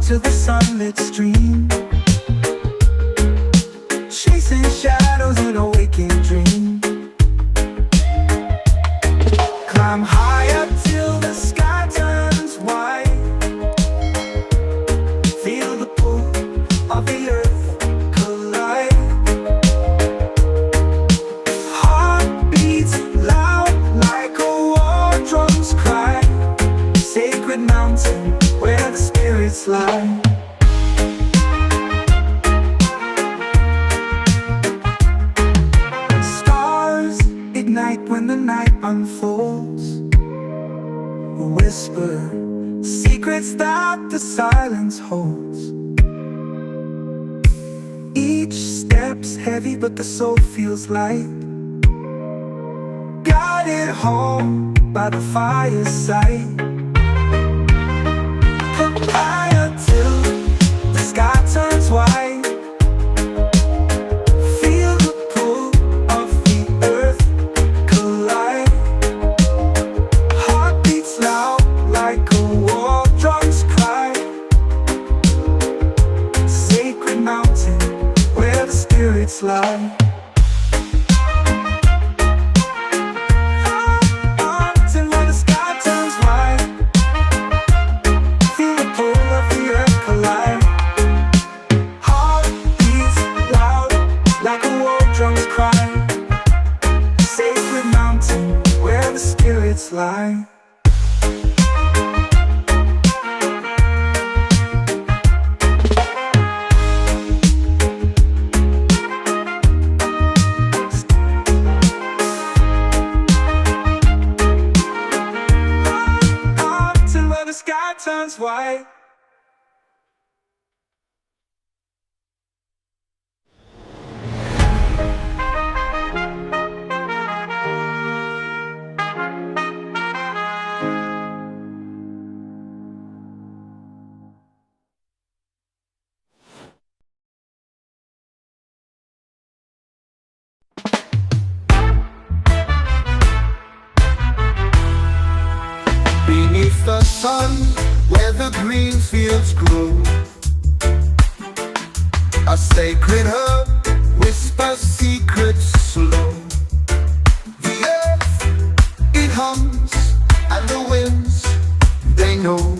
to the sunlit stream, chasing shadows in a waking dream. Climb high up till the sky turns white. Feel the pull of the earth collide. Heart beats loud like a war drum's cry. Sacred mountain where the spirits lie. Stars ignite when the night unfolds. Whisper secrets that the silence holds. Each step's heavy but the soul feels light. Guided home by the fireside. Higher till the sky turns white. Feel the pull of the earth collide. Heart beats loud like a war drum's cry. Sacred mountain where the spirits lie. Lie. Till where the sky turns white. Beneath the sun, where the green fields grow, a sacred herb whispers secrets slow. The earth, it hums, and the winds, they know.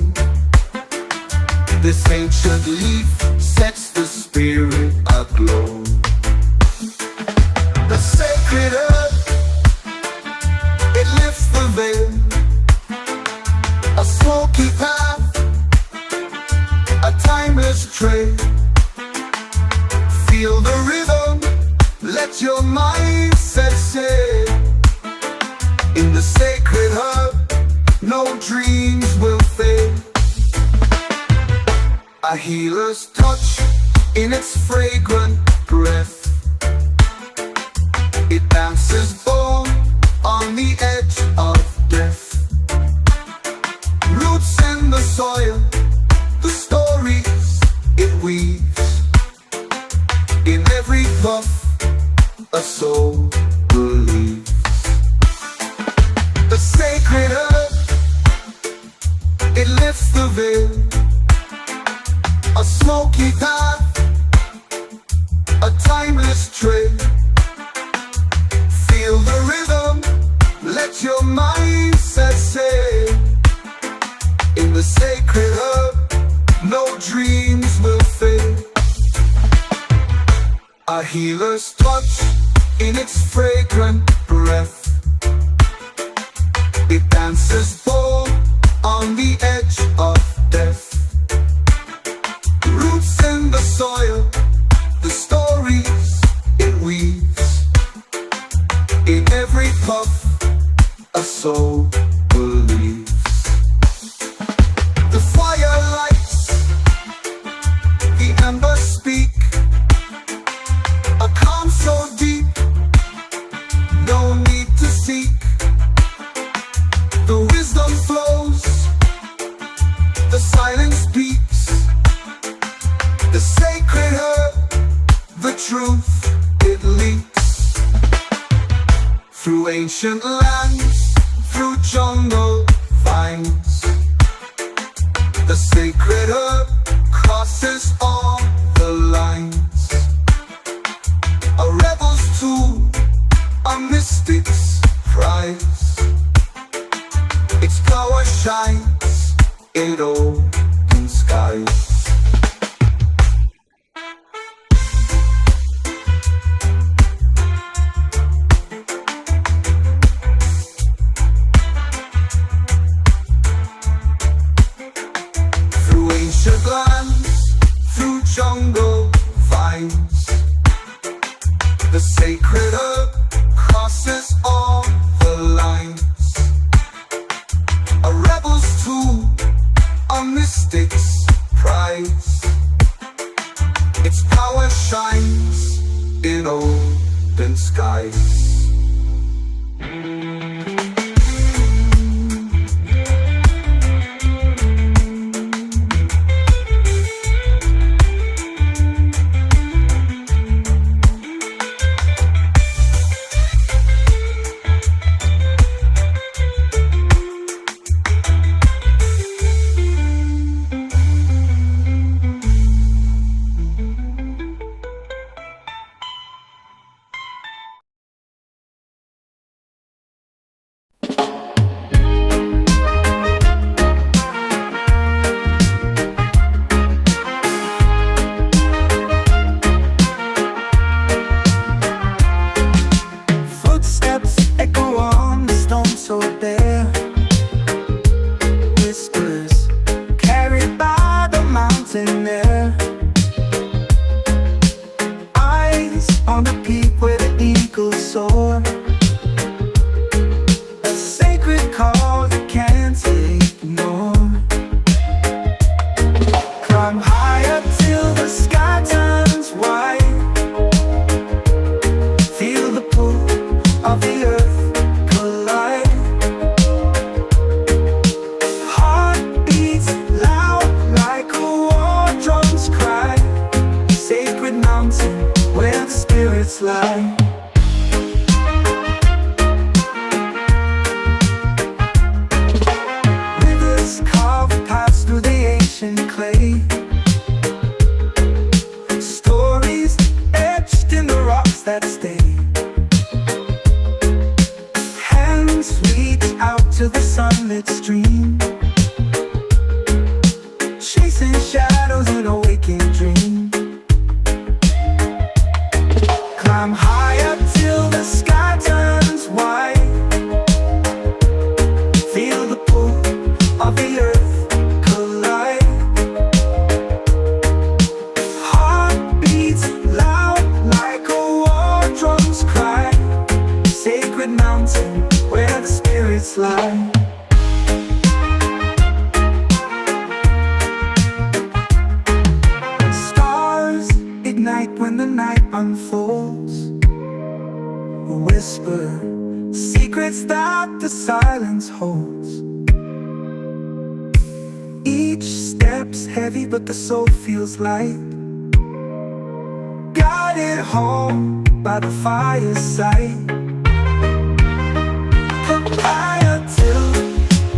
This ancient leaf sets the spirit aglow. The sacred herb, it lifts the veil. A smoky path, a timeless trail. Feel the rhythm, let your mindset sail. In the sacred herb, no dreams will fade. A healer's touch in its fragrant breath. It dances born on the edge of death. Roots in the soil, the stories it weaves. In every puff, a soul believes. The sacred herb, it lifts the veil. A smoky path, a timeless trail. Feel the rhythm, let your mindset sail. In the sacred herb, no dreams will fade. A healer's touch in its fragrant breath. It dances born on the edge of death. Roots in the soil, the stories it weaves. In every puff, a soul believes. The fire lights, the embers speak. A calm so deep, no need to seek. The wisdom flows, the silence speaks. The sacred herb, the truth, it leaks. Through ancient lands, through jungle vines. The sacred herb crosses all the lines. A rebel's tool, a mystic's prize. Its power shines in open skies. Through ancient lands, through jungle vines, the sacred herb crosses all the lines. A rebel's tool, a mystic's prize. Its power shines in open skies. Footsteps echo on the stone so bare. Whispers carried by the mountain air. Eyes on the peak where the eagles soar. A sacred call you can't ignore. Climb higher till the sky turns white. Feel the pull of the earth collide. Heart beats loud like a war drum's cry. Sacred mountain where the spirits lie. Rivers carve paths through the ancient clay. Stories etched in the rocks that stay. Hands reach out to the sunlit stream, chasing shadows in a waking dream. Climb higher till the sky turns white. Feel the pull of the earth collide. Heart beats loud like a war drum's cry. Sacred mountain where the spirits lie. Stars ignite when the night unfolds. A whisper, secrets that the silence holds. Each step's heavy but the soul feels light. Guided home by the fireside. Higher till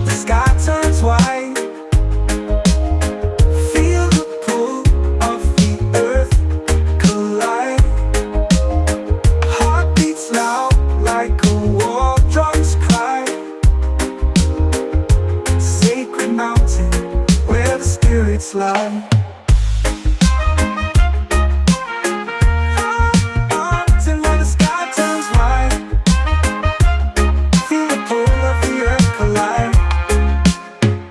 the sky turns white. Feel the pull of the earth collide. Heart beats loud like a war drum's cry. Sacred mountain where the spirits lie. Till when the sky turns white. Feel the pull of the earth collide.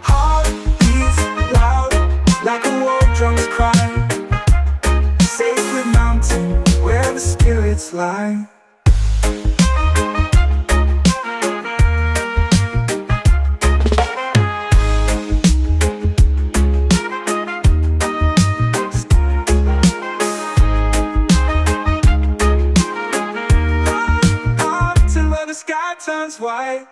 Heart beats loud like a war drum's cry. Sacred mountain where the spirits lie. Till when the sky turns white.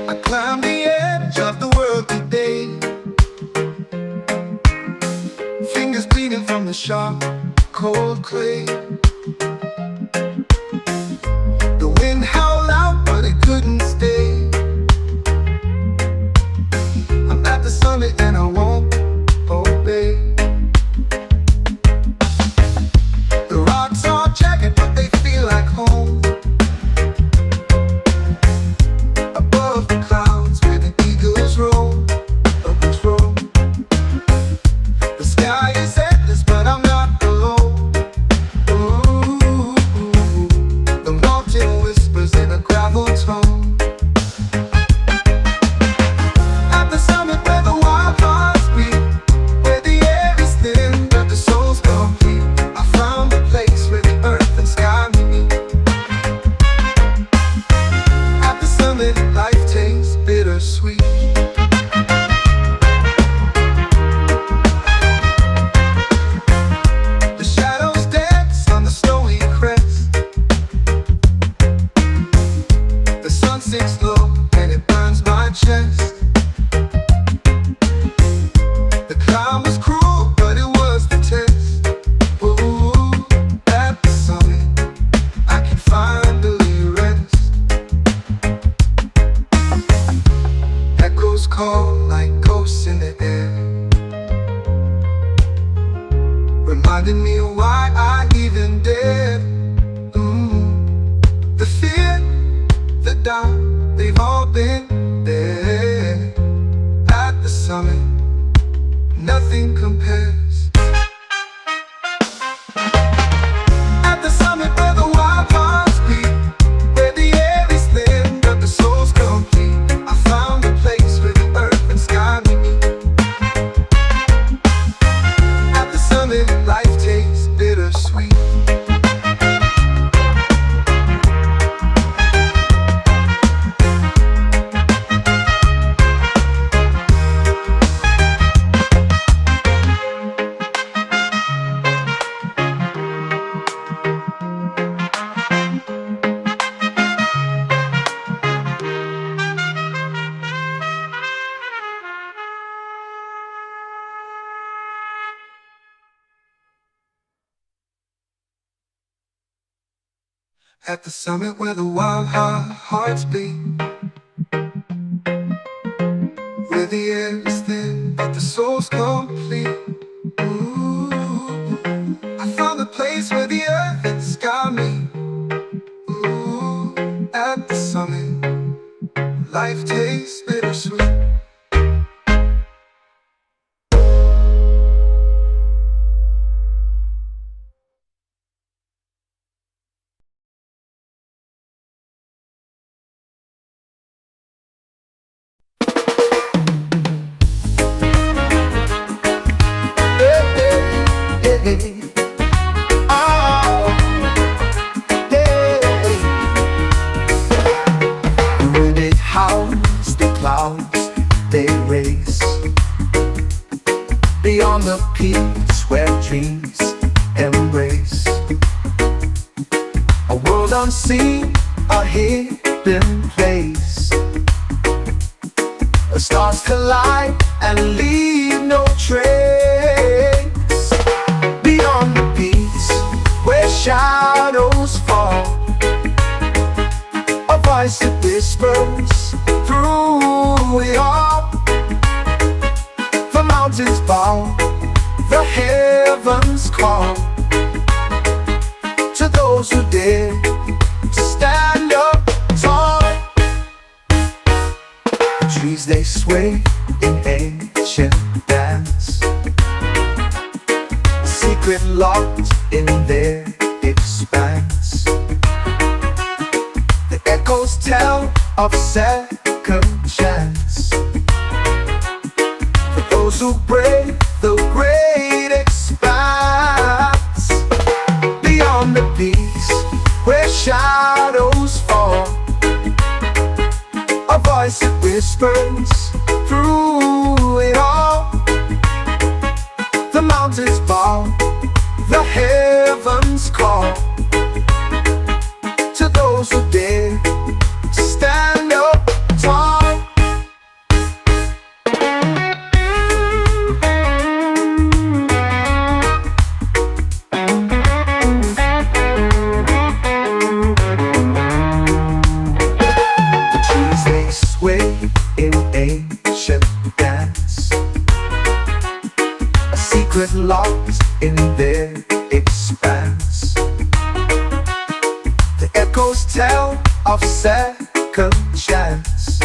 I climbed the edge of the world today, fingers bleeding from the sharp, cold clay. The wind howled out, but it couldn't stay. I'm at the summit and I won't obey. The rocks are jagged, but they feel like home. Above the clouds where the eagles roam, others roam. The sky is endless, but I'm not alone. Ooh, the mountain whispers in a gravel tone. At the summit where the wild hearts beat, where the air is thin but the soul's complete, I found a place where the earth and sky meet. At the summit, life tastes bittersweet. The shadows dance on the snowy crest. The sun sinks low and it burns my chest. The climb was cruel, but it was the test. Ooh, at the summit, I can finally rest. Echoes call like ghosts in the air, reminding me of why I even dared. The fear, the doubt, they've all been there. At the summit, nothing compares. At the summit where the wild hearts beat, where the air is thin but the soul's complete, I found a place where the earth and sky meet. At the summit, life tastes bittersweet. At the summit where the wild hearts beat, where the air is thin but the soul's complete. Ooh, I found a place where the earth and sky meet. Ooh, at the summit, life tastes bittersweet. Beyond the peaks where dreams embrace a world unseen, a hidden place. The stars collide and leave no trace. Beyond the peaks where shadows fall, a voice that whispers through it all. The mountains bow, the heavens call to those who dare to stand up tall. The trees they sway in ancient dance, a secret locked in their expanse. The echoes tell of second chance, those who brave the great expanse. Beyond the peaks where shadows fall, a voice voice that whispers through it all. The mountains bow, the heavens call to those who dare to stand up tall. The trees they sway in ancient dance, a secret lost in their expanse. The echoes tell of second chance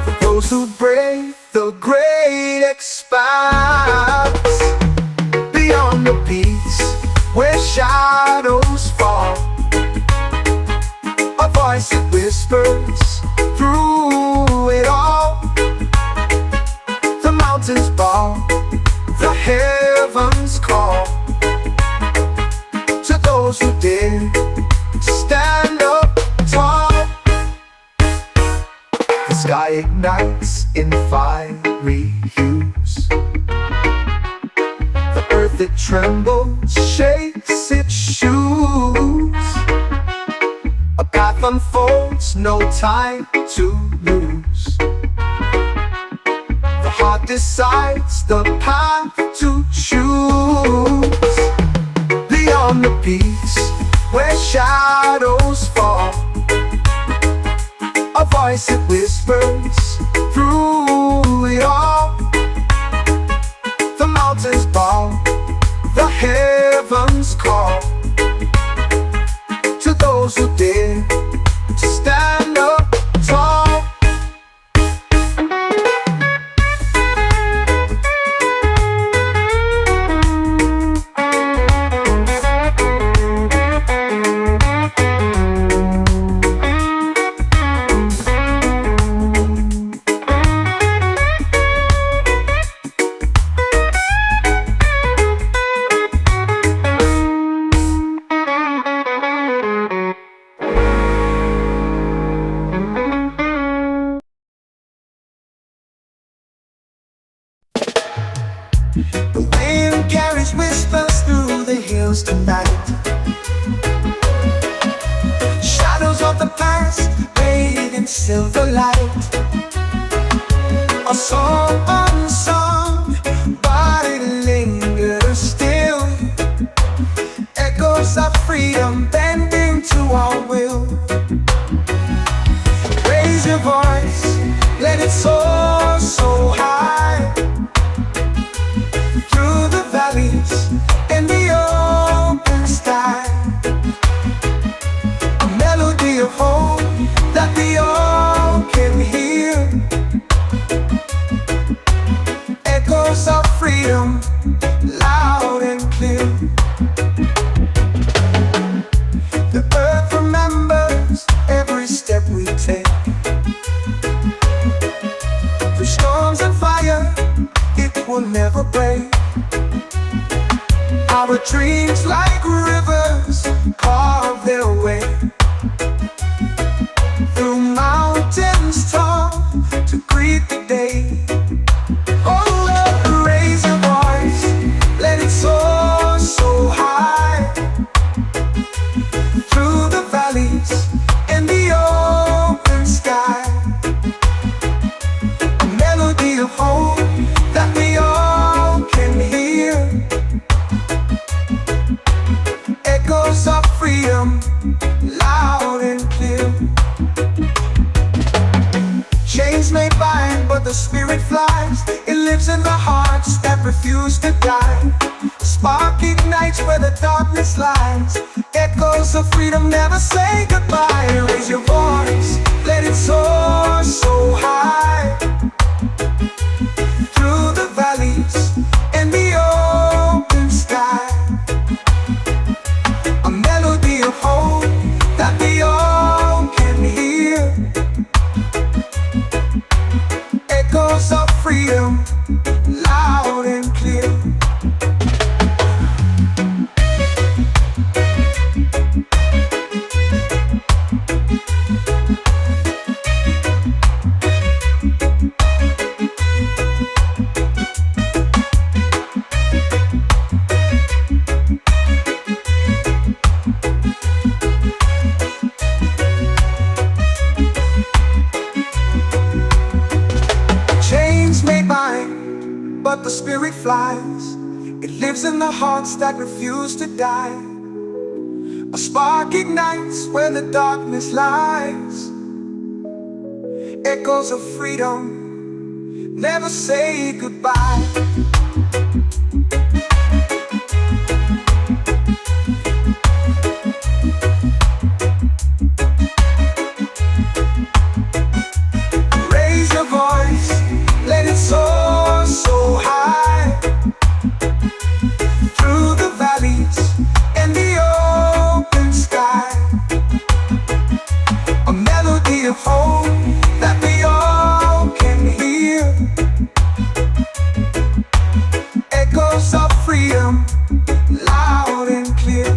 for those who brave the great expanse. Beyond the peaks where shadows fall, a voice that whispers through it all. The mountains bow, the heavens call to those who dare to stand up tall. The sky ignites in fiery hues, the earth it trembles shakes its shoes. A path unfolds, no time to lose. The heart decides the path to choose. Beyond the peaks where shadows fall, a voice that whispers through it all. The mountains bow, the heavens call to those who dare to stand up tall. The wind carries whispers through the hills tonight. Shadows of the past bathed in silver light. A song unsung, but it lingers still. Echoes of freedom bending to our will. Raise your voice, let it soar so high, through the valleys and the open sky. A melody of hope that we all can hear. Echoes of freedom, loud and clear. The earth remembers every step we take. Through storms and fire, it will never break. Our dreams like rivers carve their way through mountains tall to greet the day. Oh Lord, raise your voice, let it soar so high, through the valleys and the open sky. A melody of hope that we all can hear. Echoes of freedom, loud and clear. Chains may bind, but the spirit flies. It lives in the hearts that refuse to die. Spark ignites where the darkness lies. Echoes of freedom never say goodbye. Raise your voice, let it soar so high, through the valleys and the open sky. A melody of hope that we all can hear. Echoes of freedom, loud and clear. but the spirit flies. It lives in the hearts that refuse to die. A spark ignites where the darkness lies. Echoes of freedom never say goodbye. Raise your voice, let it soar so high, through the valleys and the open sky. A melody of hope that we all can hear. Echoes of freedom, loud and clear.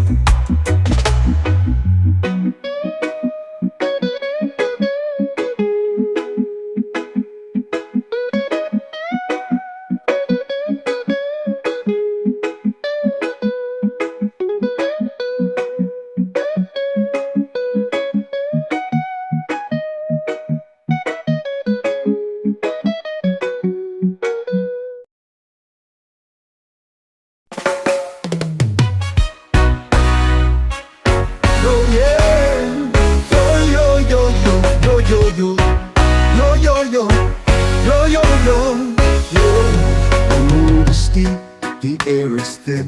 The air is thin.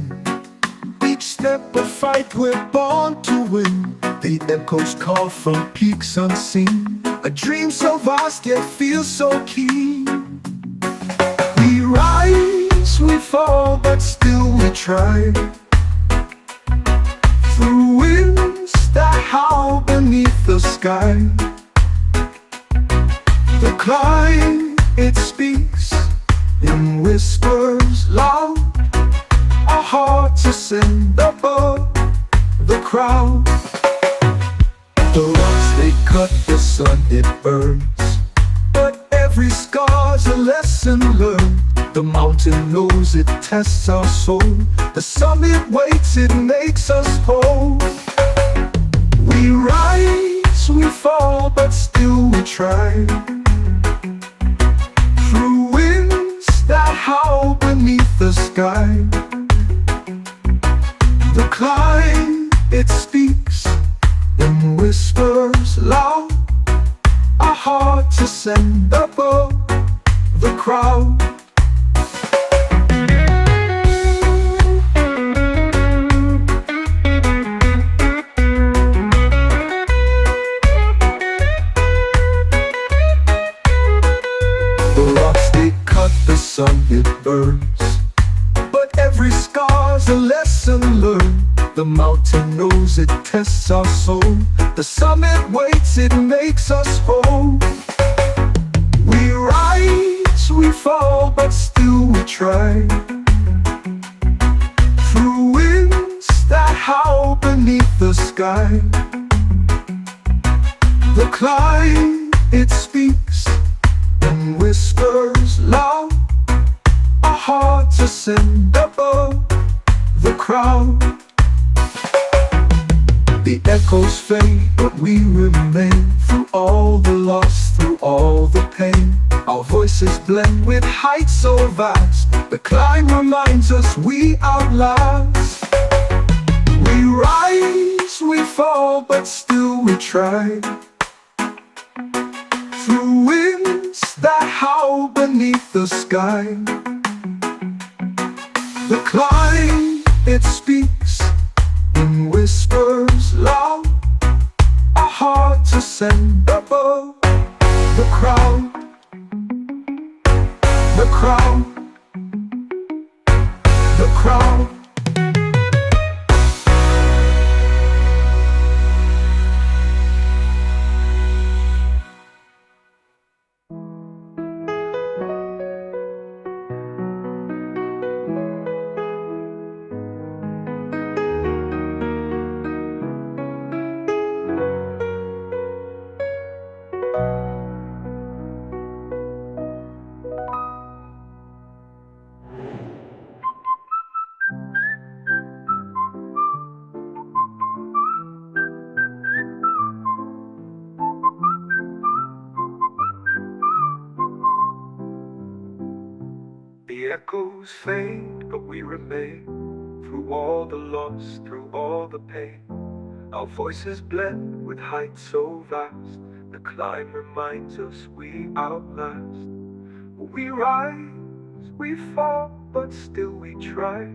Each step a fight, we're born to win. The echoes call from peaks unseen. A dream so vast yet feels so keen. We rise, we fall, but still we try. Through winds that howl beneath the sky. The climb, it speaks in whispers loud. Our hearts ascend above the crowd. The rocks they cut, the sun it burns, but every scar's a lesson learned. The mountain knows it tests our soul. The summit waits, it makes us whole. We rise, we fall, but still we try. Through winds that howl beneath the sky. The climb, it speaks in whispers loud. Our hearts ascend above the crowd. The rocks they cut, the sun it burns, but every scar's a lesson learned. The mountain knows it tests our soul. The summit waits, it makes us whole. We rise, we fall, but still we try. Through winds that howl beneath the sky. The climb, it speaks in whispers loud. Our hearts ascend above the crowd. The echoes fade, but we remain. Through all the loss, through all the pain, our voices blend with heights so vast. The climb reminds us we outlast. We rise, we fall, but still we try. Through winds that howl beneath the sky. The climb, it speaks in whispers loud. Our hearts ascend above the crowd. The crowd. The crowd. echoes fade, but we remain. Through all the loss, through all the pain, our voices blend with heights so vast. The climb reminds us we outlast. We rise, we fall, but still we try.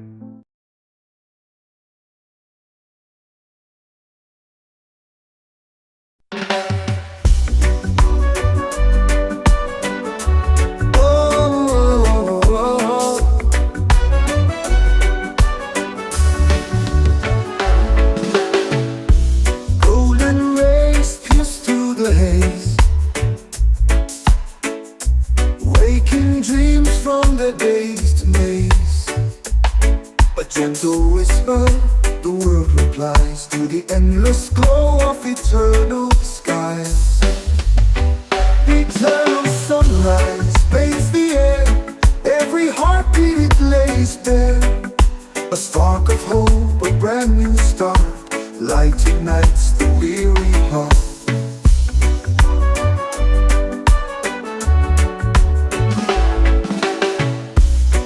Golden rays pierce through the haze, waking dreams from their dazed maze. But gentle whisper, the world replies to the endless glow of eternal skies. Eternal sunrise bathes the air, every heartbeat it lays bare. A spark of hope, a brand new start, light ignites the weary heart.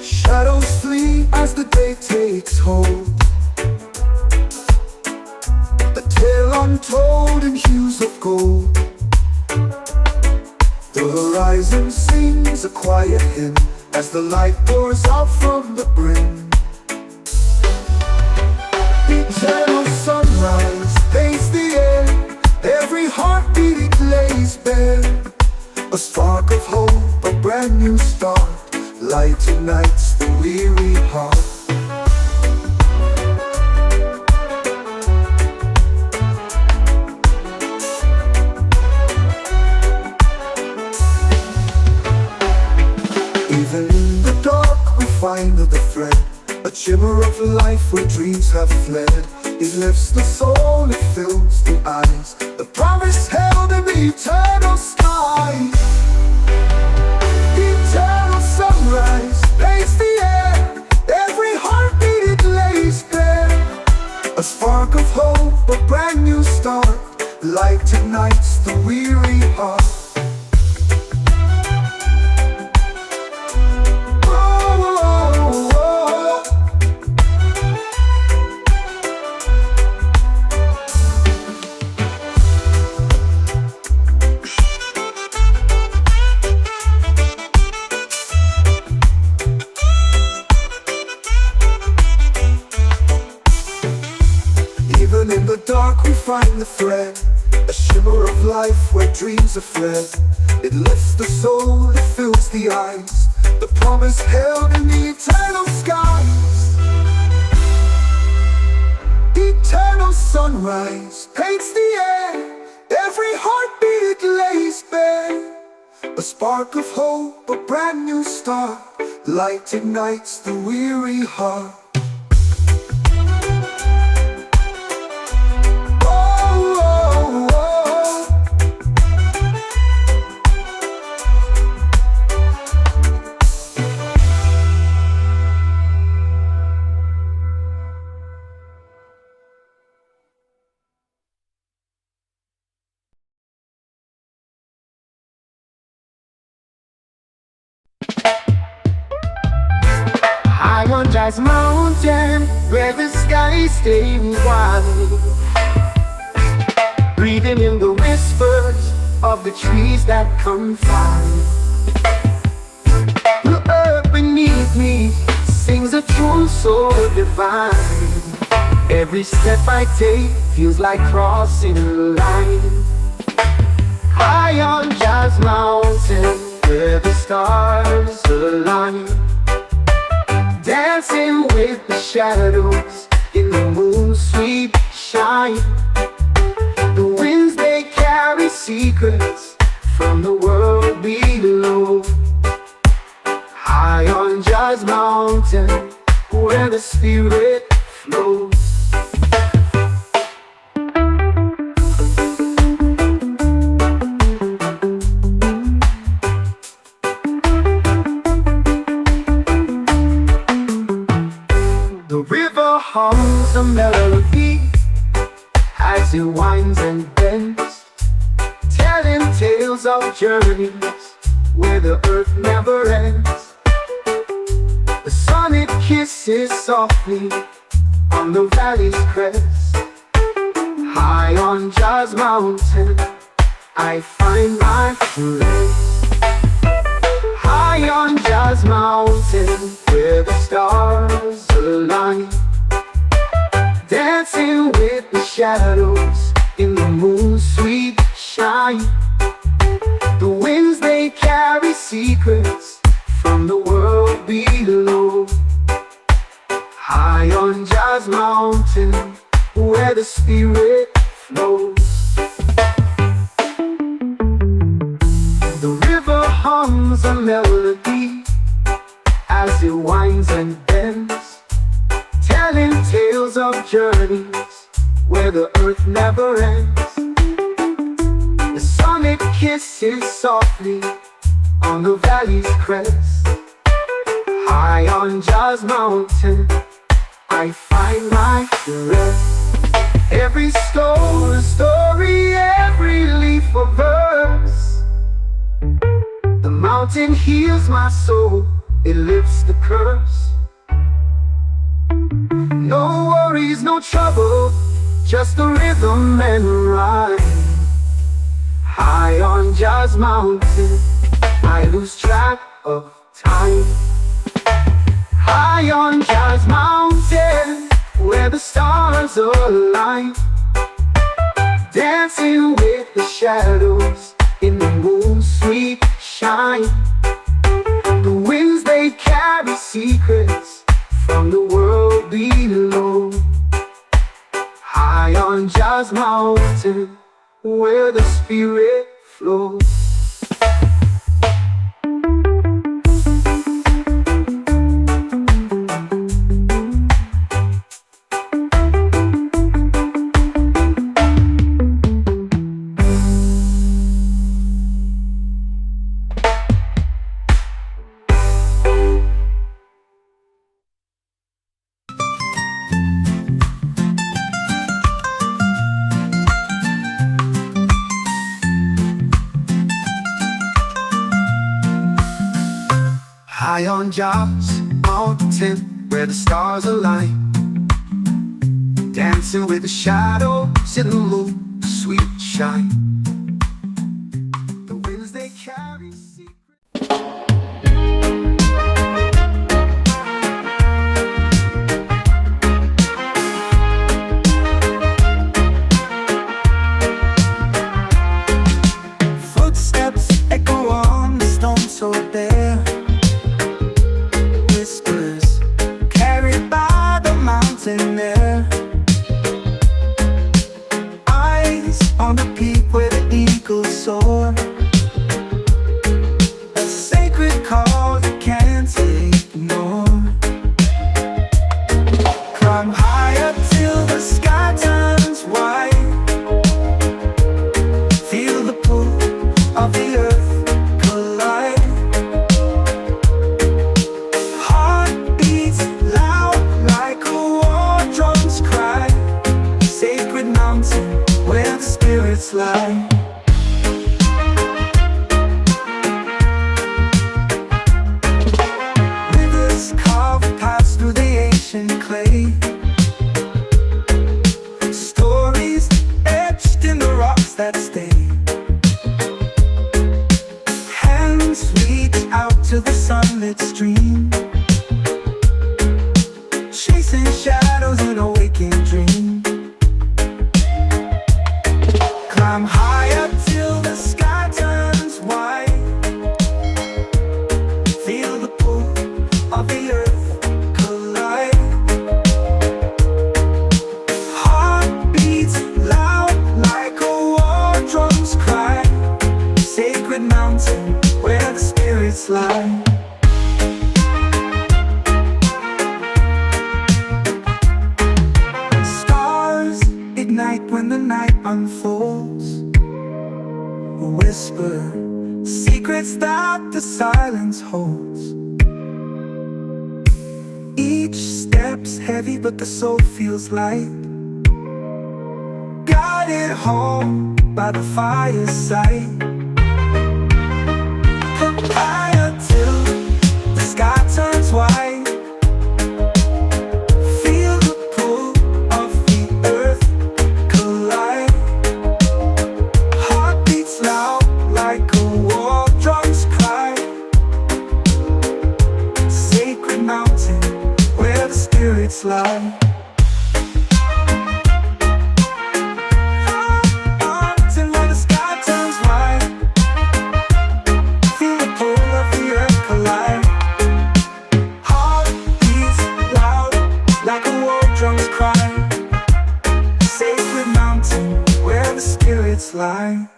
Shadows flee as the day takes hold, a tale untold in hues of gold. The horizon sings a quiet hymn as the light pours out from the brim. Eternal sunrise paints the air, every heartbeat it lays bare. A spark of hope, a brand new start, light ignites the weary heart. Even in the dark we find the thread, a shimmer of life where dreams have fled. It lifts the soul, it fills the eyes, the promise held in the eternal sky. Eternal sunrise paints the air, every heartbeat it lays bare. A spark of hope, a brand new start, light ignites the weary heart. Even in the dark we find the thread, a shimmer of life where dreams are fled. It lifts the soul, it fills the eyes, the promise held in the eternal skies. Eternal sunrise paints the air, every heartbeat it lays bare. A spark of hope, a brand new start, light ignites the weary heart. I'm on Jazz Mountain, where the sky stays wide, breathing in the whispers of the trees that confide. The earth beneath me sings a tune so divine. Every step I take feels like crossing a line. High on Jazz Mountain, where the stars align, dancing with the shadows in the moon's sweet shine. The winds they carry secrets from the world below. High on Jazz Mountain, where the spirit flows. The river hums a melody as it winds and bends, telling tales of journeys where the earth never ends. sun it kisses softly on the valley's crest. High on Jazz Mountain, I find my rest. High on Jazz Mountain, where the stars align, dancing with the shadows in the moon's sweet shine. The winds they carry secrets from the world below. High on Jazz Mountain, where the spirit flows. The river hums a melody as it winds and bends, telling tales of journeys where the earth never ends. The sun it kisses softly on the valley's crest. High on Jazz Mountain, I find my rest. Every stone a story, every leaf a verse. The mountain heals my soul, it lifts the curse. No worries, no trouble, just the rhythm and rhyme. High on Jazz Mountain, I lose track of time. High on Jazz Mountain, where the stars align, dancing with the shadows in the moon's sweet shine. The winds they carry secrets from the world below. High on Jazz Mountain, where the spirit flows. High on Jazz Mountain, where the stars align, dancing with the shadows in the moon's sweet shine. The winds they carry secrets. Footsteps echo on the stone so bare, whispers carried by the mountain air. Eyes on the peak where the eagles soar, a sacred call you can't ignore. Climb higher till the sky turns white, feel the pull of the earth collide. Heart beats loud like a war drum's cry, sacred mountain where the spirits lie. Rivers carve paths through the ancient clay, stories etched in the rocks that stay. Hands reach out to the sunlit stream, chasing shadows in a waking dream. Climb higher till the sky turns white, feel the pull of the earth collide. Heart beats loud like a war drum's cry, sacred mountain where the spirits lie. Stars ignite when the night unfolds, a whisper, secrets that the silence holds. Each step's heavy but the soul feels light, guided home by the fireside. Higher till the sky turns white, spirits lie. Till when the sky turns white, feel the pull of the earth collide. Heart beats loud like a war drum's cry. Sacred mountain where the spirits lie.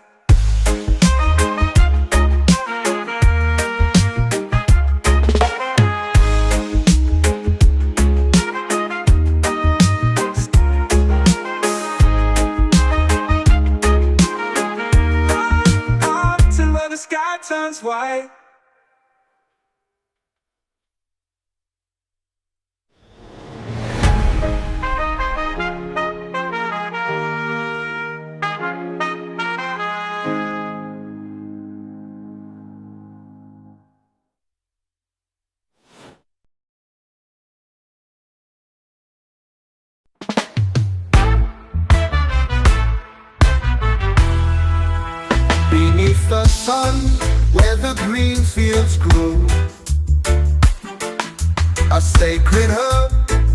Till when the sky turns white. Beneath the sun, where the green fields grow, a sacred herb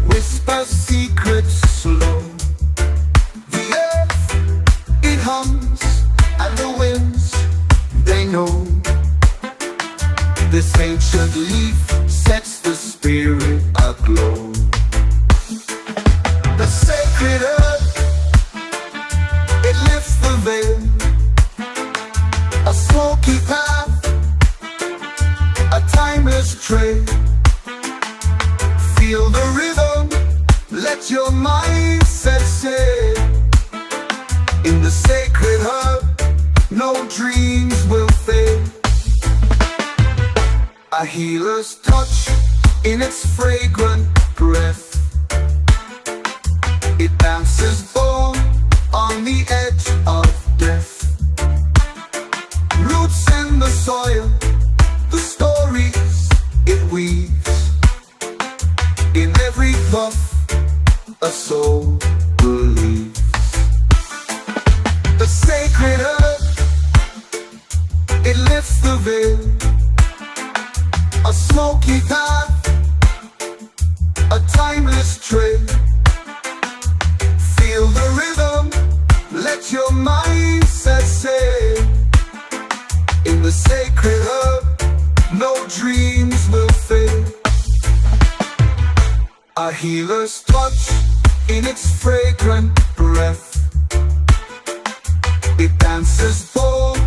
whispers secrets slow. The earth, it hums, and the winds, they know. This ancient leaf sets the spirit aglow. The sacred herb, it lifts the veil. A smoky path, a timeless trail. Feel the rhythm, let your mindset sail. In the sacred herb, no dreams will fade. A healer's touch in its fragrant breath. It dances born on the edge of death. Roots in the soil, the stories it weaves. In every puff, a soul believes. The sacred herb, it lifts the veil. A smoky path, a timeless trail. Feel the rhythm, let your mindset sail. In the sacred herb, no dreams will fade. A healer's touch in its fragrant breath. It dances bold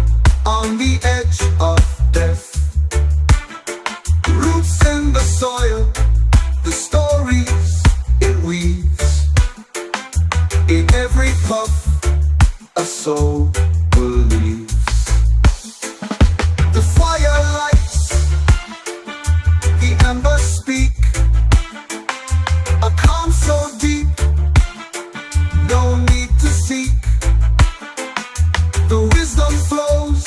on the edge of death. Roots in the soil, the stories it weaves. In every puff, a soul believes. The fire lights, the embers speak. A calm so deep, no need to seek. The wisdom flows,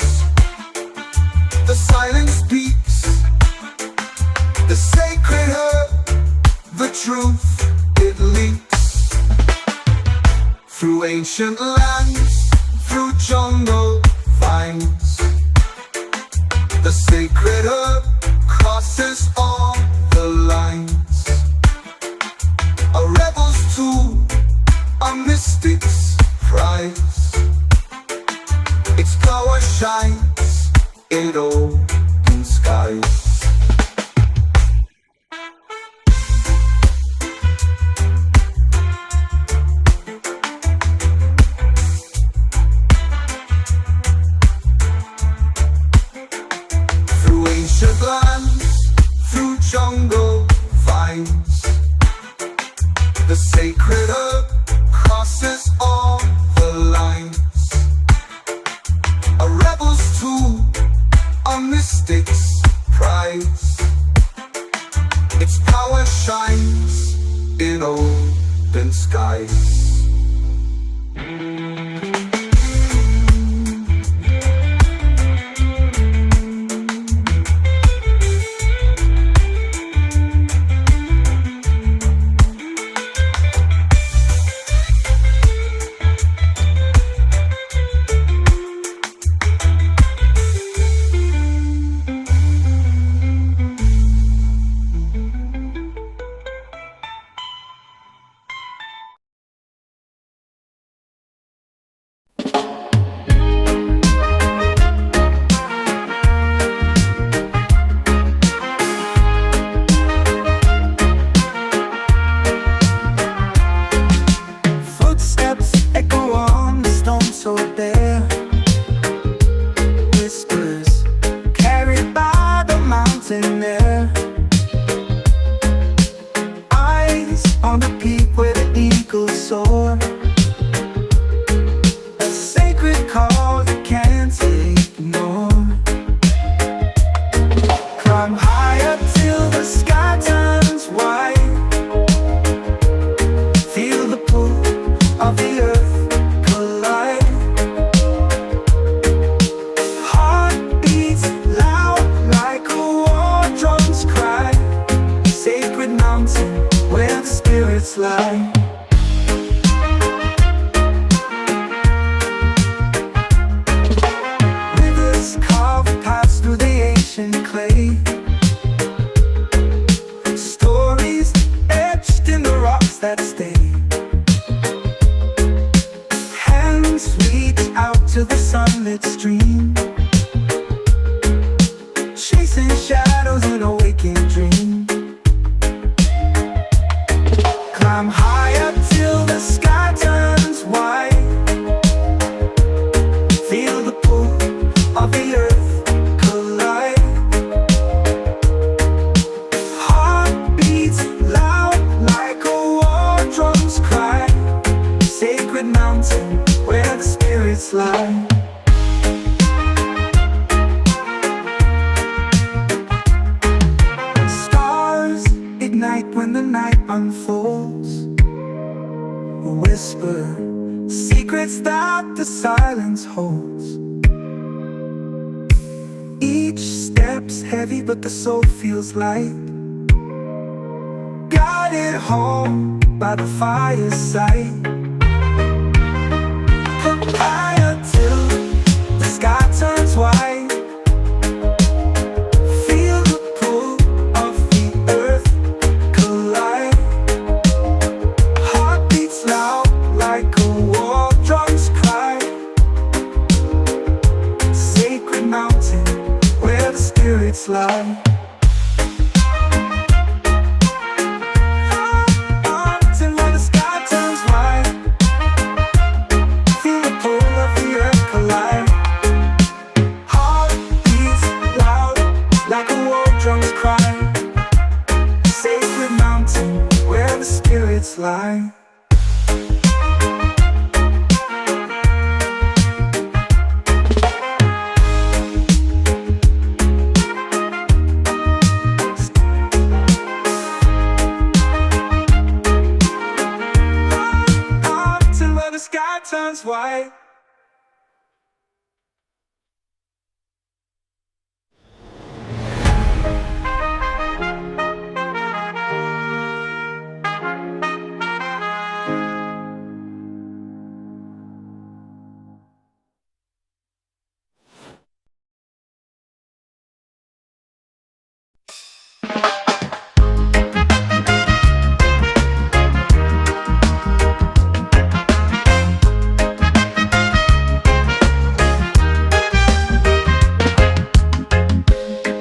the silence speaks. The sacred herb, the truth, it leaks. Through ancient lands, through jungle vines. The sacred herb crosses all the lines. A rebel's tool, a mystic's prize. Its power shines in open skies. Through ancient lands, through jungle vines. The sacred herb crosses all the lines. A rebel's tool, a mystic's prize. Its power shines in open skies. mountain air. Eyes on the peak where the eagles soar. A sacred call you can't ignore. Climb higher till the sky turns white. Feel the pull of the earth collide. Heart beats loud like a war drum's cry. Sacred mountain where the spirits lie. Rivers carve paths through the ancient clay. Stories etched in the rocks that stay. Hands reach out to the sunlit stream, chasing shadows in a waking dream. Climb higher till the sky turns white. Feel the pull of the earth collide. Heart beats loud like a war drum's cry. Sacred mountain where the spirits lie. Stars ignite when the night unfolds. A whisper, secrets that the silence holds. Each step's heavy but the soul feels light. Guided home by the fireside. Higher till the sky turns white. Feel the pull of the earth collide. Heart beats loud like a war drum's cry. Sacred mountain where the spirits lie. Mountain where the sky turns white. Feel the pull of the earth collide. Heart beats loud like a war drum's cry. Sacred mountain where the spirits lie. Mountain where the sky turns white.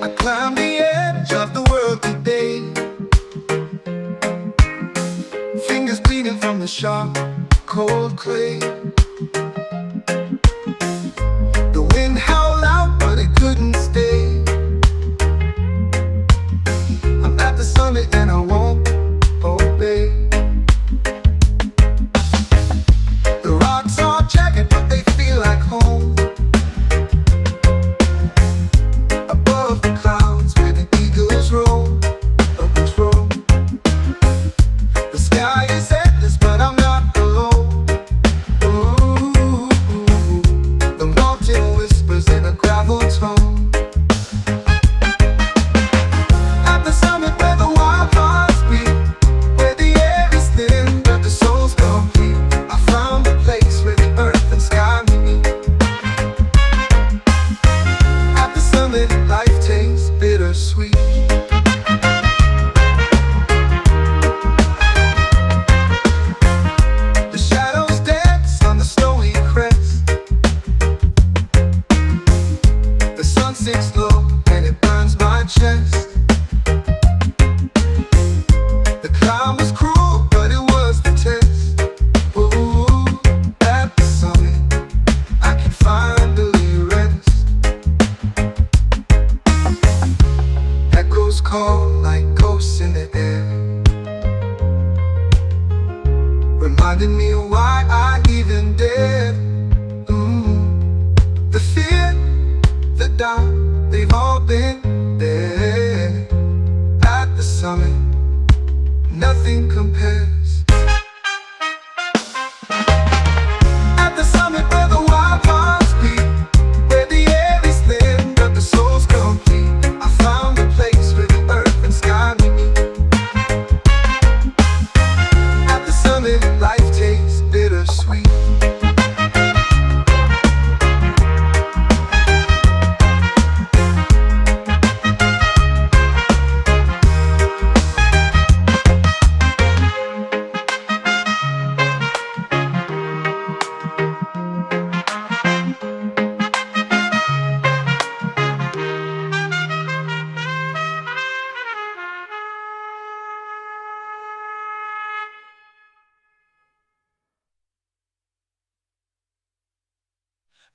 I climbed the edge of the world today. Fingers bleeding from the sharp, cold clay. The wind howled out, but it couldn't stay. I'm at the summit and I won't obey. The rocks are jagged, but they feel like home. Above the clouds where the eagles roam, others roam. The sky is endless, but I'm not alone. Oh, call like ghosts in the air, reminding me of why I even dared. The fear, the doubt, they've all been there. At the summit, nothing compares. At the summit where the wild hearts beat, where the air is thin but the soul's complete, I found a place where the earth and sky meet. At the summit, life tastes bittersweet.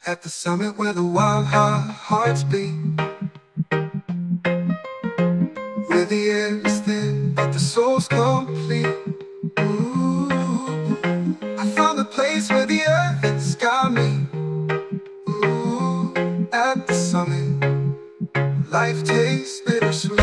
At the summit where the wild hearts beat, where the air is thin but the soul's complete. Ooh, I found a place where the earth and sky meet. Ooh, at the summit, life tastes bittersweet.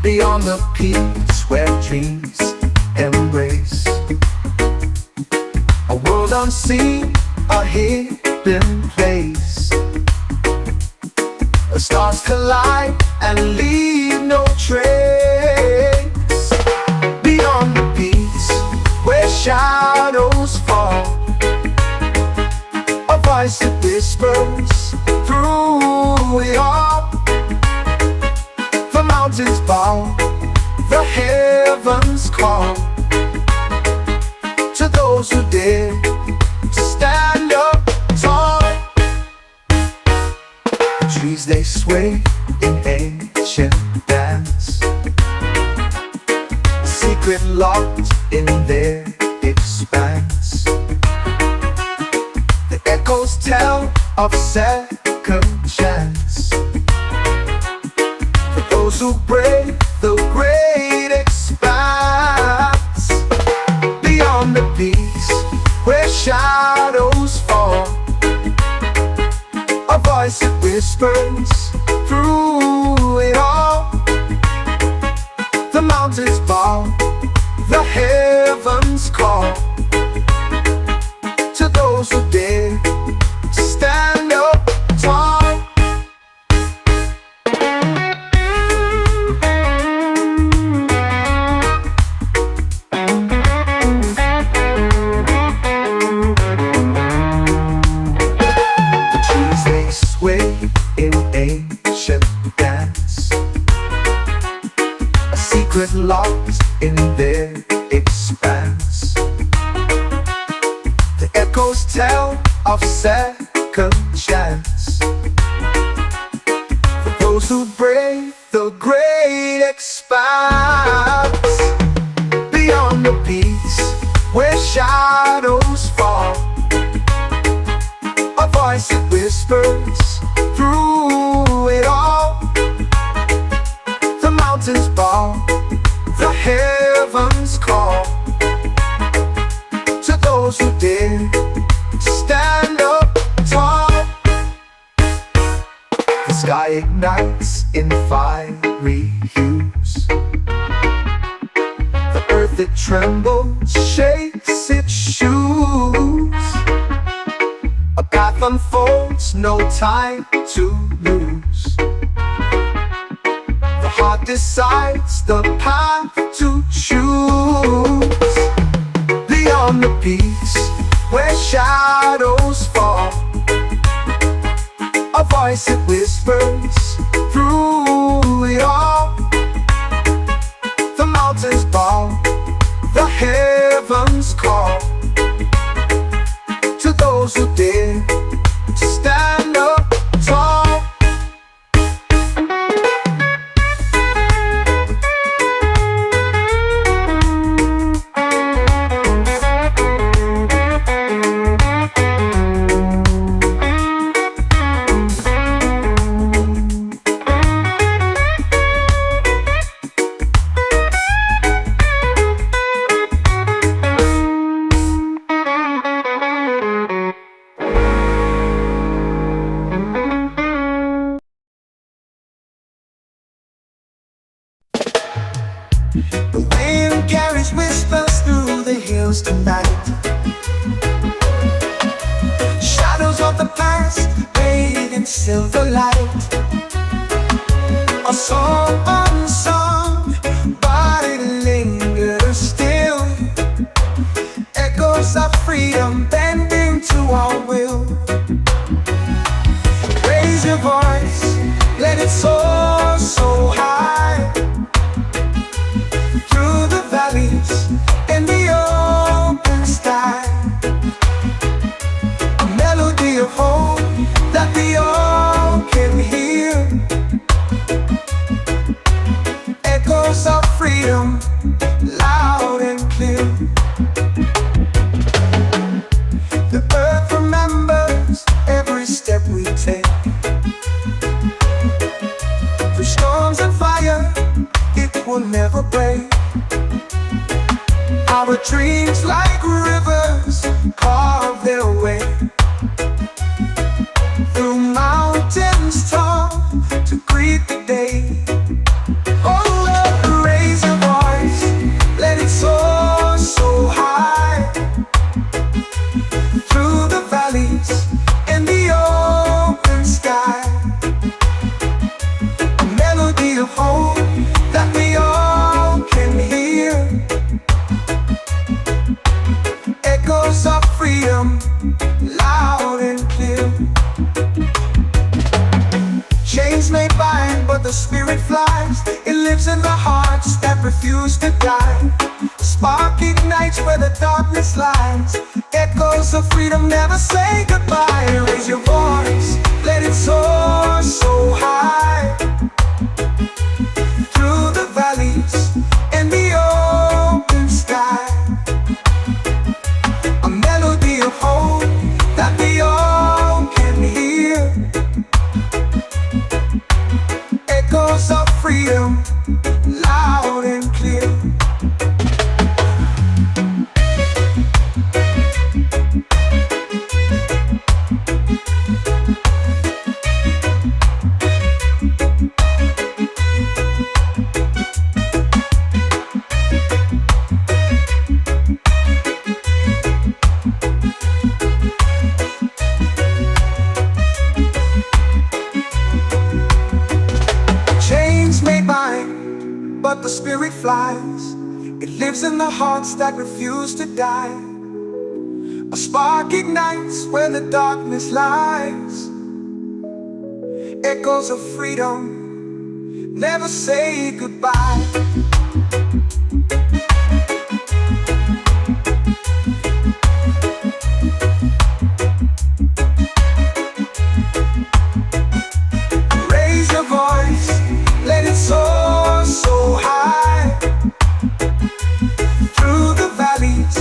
Beyond the peaks where dreams embrace a world unseen, a hidden place. The stars collide and leave no trace. Beyond the peaks where shadows fall, a voice that whispers through it all. The mountains bow, the heavens call to those who dare to stand up tall. The trees they sway in ancient dance, secret locked in their expanse. The echoes tell of second chance, those who brave the great expanse. Beyond the peaks where shadows fall, a voice that whispers through it all. The mountains bow, the heavens call to those who dare to stand up tall. Locked in their expanse, the echoes tell of second chance. For those who brave the great expanse. Beyond the peaks where shadows fall, a voice that whispers through it all. The mountains bow, the heavens call to those who dare to stand up tall. The sky ignites in fiery hues, the earth that trembles shakes its shoes. A path unfolds, no time to lose. The heart decides the path to choose. Beyond the peaks where shadows fall, a a voice that whispers through it all. The mountains bow, the heavens call to those who dare to stand up tall. The wind carries whispers through the hills tonight. Shadows of the past bathed in silver light. A song unsung, but it lingers still. Echoes of freedom bending to our will. Raise your voice, let it soar so high. Through the valleys and the open sky. A melody of hope that we all can hear. Echoes of freedom, loud and clear. The earth remembers every step we take. Through storms and fire, it will never break. Our dreams like rivers carve their way. Through mountains tall to greet the day. Oh Lord, raise your voice, let it soar so high. Through the valleys and the open sky. A melody of hope that we all can hear. Echoes of freedom, loud and clear. Chains may bind, but the spirit flies. It lives in the hearts that refuse to die. Spark ignites where the darkness lies. Echoes of freedom never say goodbye. Raise your voice, let it soar so high. Through the valleys and the open sky. A melody of hope that we all can hear. Echoes of freedom, loud and clear. But the spirit flies. It lives in the hearts that refuse to die. A spark ignites where the darkness lies. Echoes of freedom never say goodbye. Raise your voice, let it soar so high. Through the valleys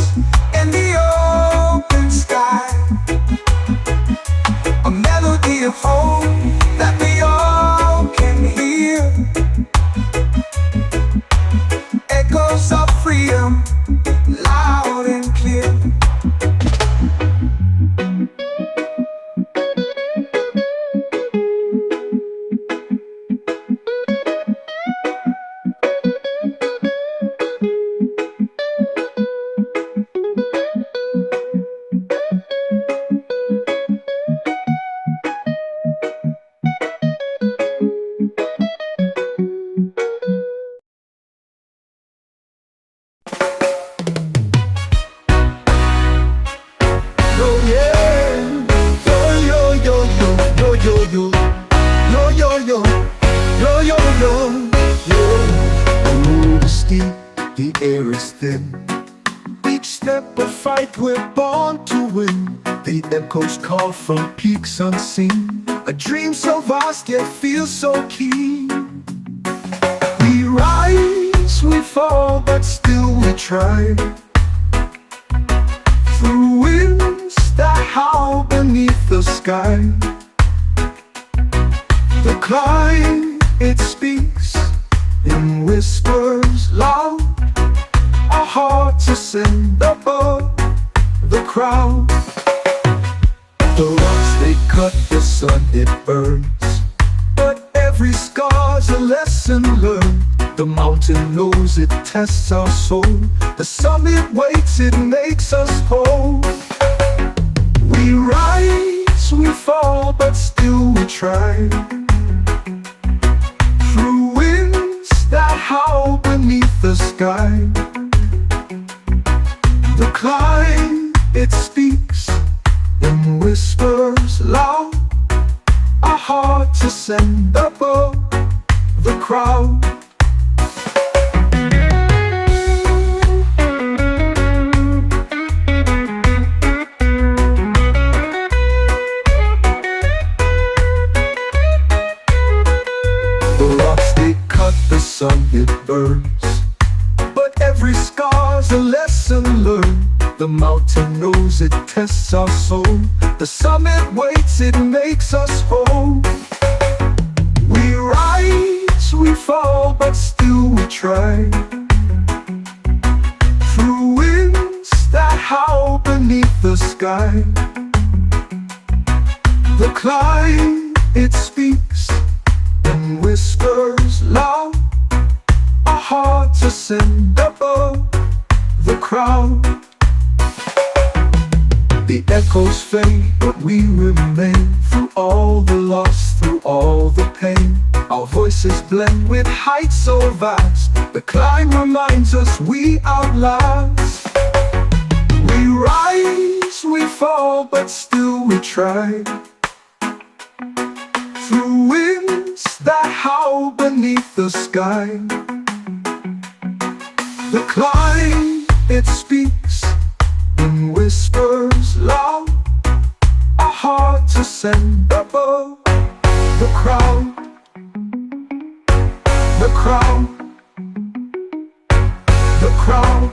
and the open sky. A melody of hope that we all can hear. echoes call from peaks unseen. A dream so vast yet feels so keen. We rise, we fall, but still we try. Through winds that howl beneath the sky. The climb, it speaks in whispers loud. Our hearts ascend above the crowd. The rocks they cut, the sun it burns, but every scar's a lesson learned. The mountain knows it tests our soul. The summit waits, it makes us whole. We rise, we fall, but still we try. Through winds that howl beneath the sky. The climb, it speaks in whispers loud. Our hearts ascend above the crowd. The rocks they cut, the sun it burns, but every scar's a lesson learned. The mountain knows it tests our soul. The summit waits, it makes us whole. We rise, we fall, but still we try. Through winds that howl beneath the sky. The climb, it speaks in whispers loud. Our hearts ascend above the crowd. The echoes fade, but we remain. Through all the loss, through all the pain, our voices blend with heights so vast. The climb reminds us we outlast. We rise, we fall, but still we try. Through winds that howl beneath the sky. The climb, it speaks in whispers loud. Our hearts ascend above the crowd. The crowd. The crowd.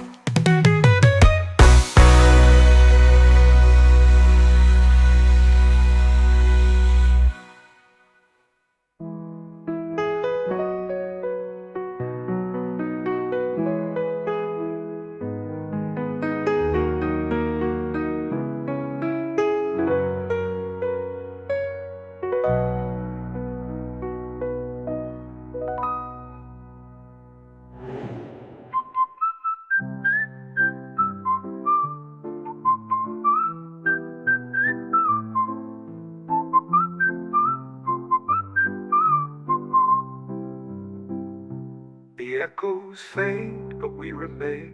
The echoes fade, but we remain.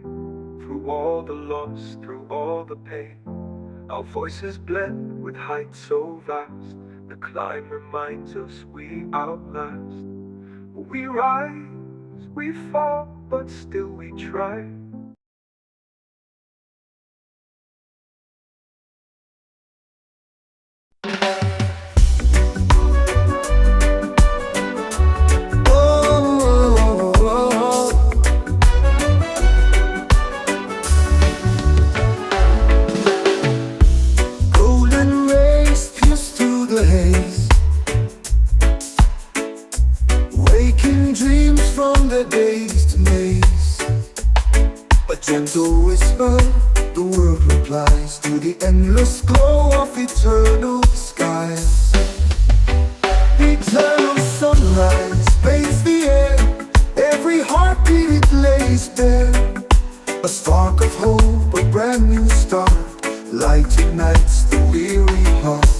Through all the loss, through all the pain, our voices blend with heights so vast. The climb reminds us we outlast. We rise, we fall, but still we try. Gentle whisper, the world replies to the endless glow of eternal skies. Eternal sunrise bathes the air, every heartbeat it lays bare. A spark of hope, a brand new start, light ignites the weary heart.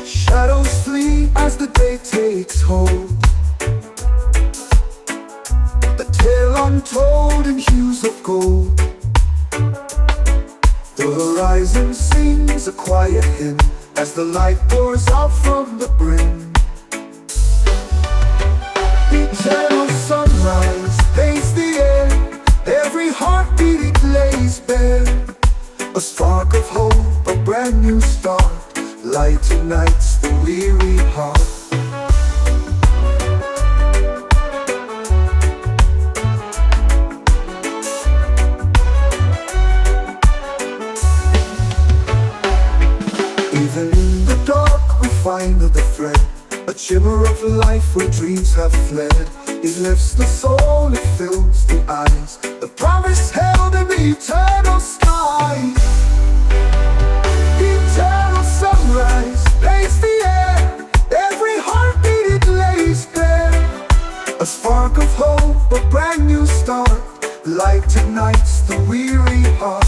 Shadows flee as the day takes hold, the tale untold in hues of gold. The horizon sings a quiet hymn as the light pours out from the brim. Eternal sunrise bathes the air, lays bare. A spark of hope, a brand new start. Light ignites the weary heart. Even in the dark we find the thread, a shimmer of life where dreams have fled. It lifts the soul, it fills the eyes, the promise held in the eternal sky. Eternal sunrise paints the air, every heartbeat it lays bare. A spark of hope, a brand new start. Light ignites the weary heart.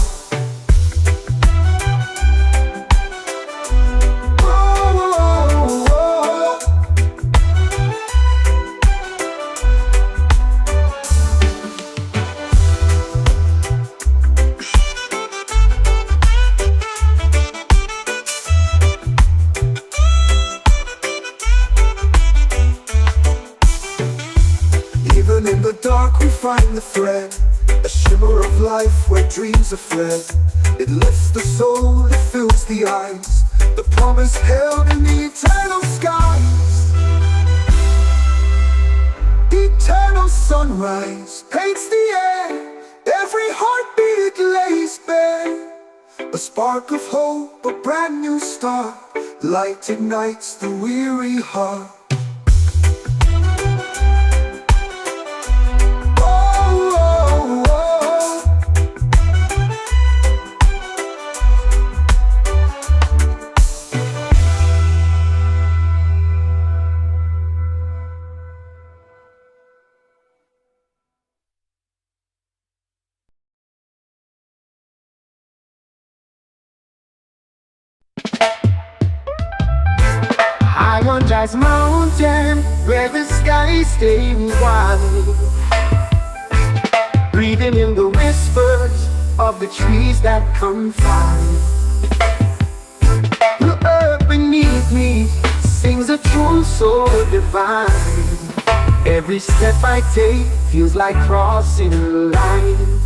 Even in the dark we find the thread, a shimmer of life where dreams are fled. It lifts the soul, it fills the eyes, the promise held in the eternal skies. Eternal sunrise paints the air, every heartbeat it lays bare. A spark of hope, a brand new start. Light ignites the weary heart. High on Jazz Mountain, where the sky stays wide, breathing in the whispers of the trees that confide. The earth beneath me sings a tune so divine. Every step I take feels like crossing a line.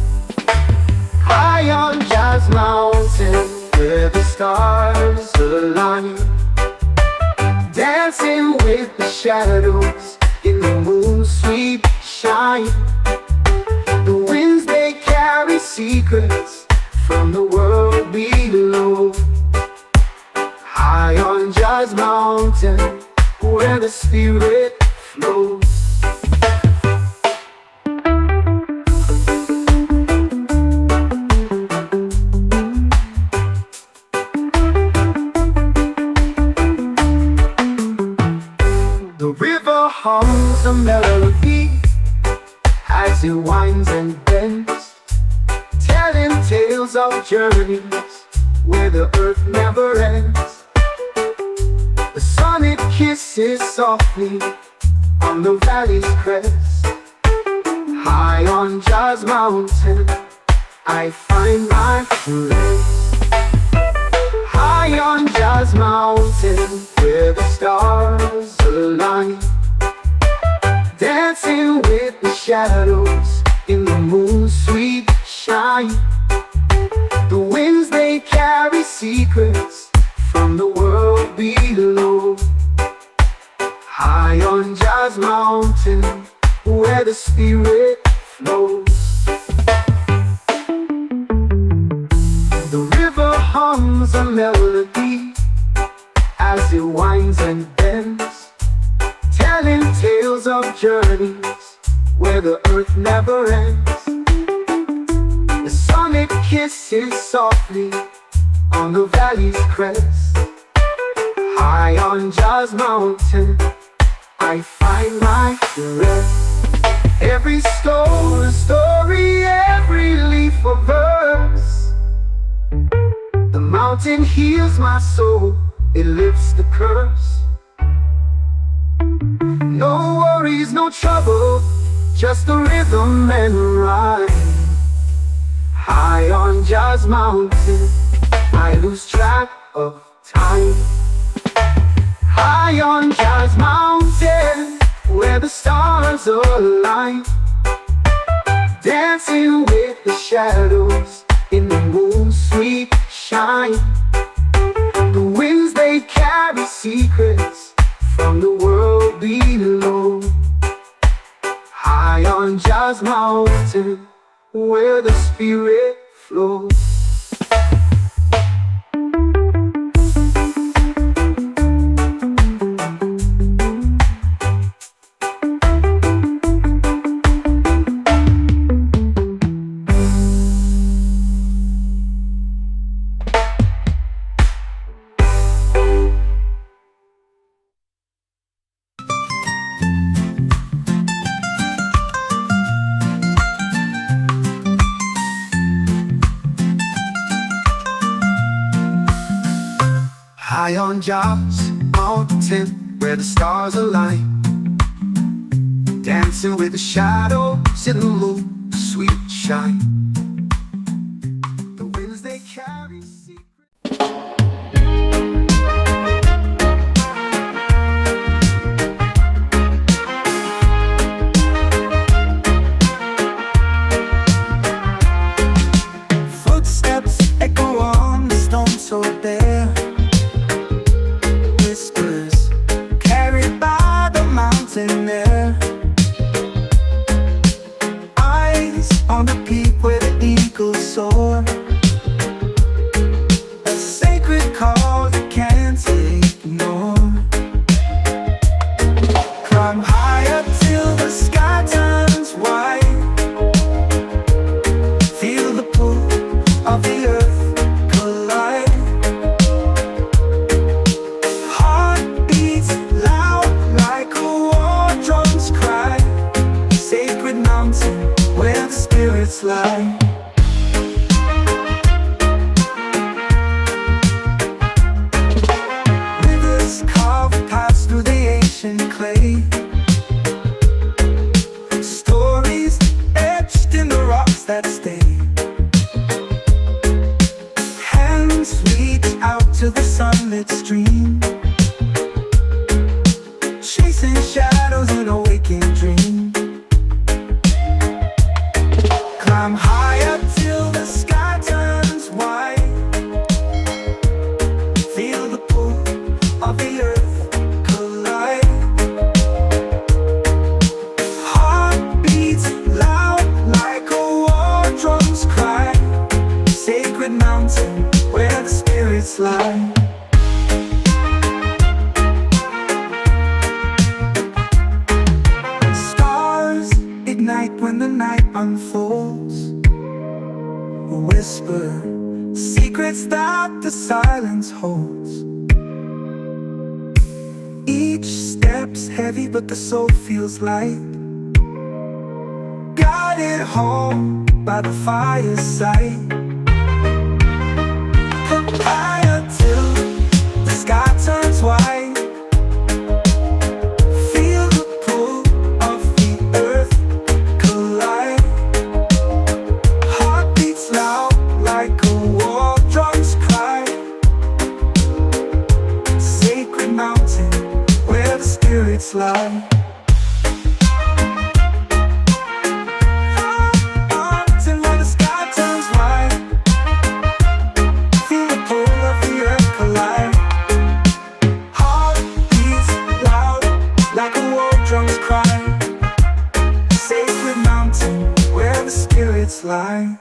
High on Jazz Mountain, where the stars align, dancing with the shadows in the moon's sweet shine. The winds they carry secrets from the world below. High on Jazz Mountain, where the spirit flows. The river hums a melody as it winds and bends, telling tales of journeys where the earth never ends. The sun it kisses softly on the valley's crest. High on Jazz Mountain, I find my rest. High on Jazz Mountain, where the stars align, dancing with the shadows in the moon's sweet shine. The winds they carry secrets from the world below. High on Jazz Mountain, where the spirit flows. The river hums a melody as it winds and bends, telling tales of journeys where the earth never ends. The sun it kisses softly on the valley's crest. High on Jazz Mountain, I find my rest. Every stone a story, every leaf a verse. The mountain heals my soul, it lifts the curse. No worries, no trouble, just the rhythm and rhyme. High on Jazz Mountain, I lose track of time. High on Jazz Mountain, where the stars align, dancing with the shadows in the moon's sweet shine. The winds they carry secrets from the world below. High on Jazz Mountain, where the spirit flows. High on Jazz Mountain, where the stars align, dancing with the shadows in the moon, sweet shine. The winds they carry secrets. Footsteps echo on the stone so bare. Whispers carried by the mountain air. Eyes on the peak where the eagles soar. A sacred call you can't ignore. Climb higher till the sky turns white. Feel the pull of the earth collide. Heart beats loud like a war drum's cry. Sacred mountain where the spirits lie. Rivers carve paths through the ancient clay. Stories etched in the rocks that stay. Hands reach out to the sunlit stream, chasing shadows in a waking dream. Climb higher till the sky turns white. Feel the pull of the earth collide. Heart beats loud like a war drum's cry. Sacred mountain where the spirits lie. Stars ignite when the night unfolds. A whisper, secrets that the silence holds. Each step's heavy but the soul feels light. Guided home by the fireside. Higher till the sky turns white. Feel the pull of the earth collide. Heart beats loud like a war drum's cry. Sacred mountain where the spirits lie. Mountain where the sky turns white. Feel the pull of the earth collide. Heart beats loud like a war drum's cry. Sacred mountain where the spirits lie.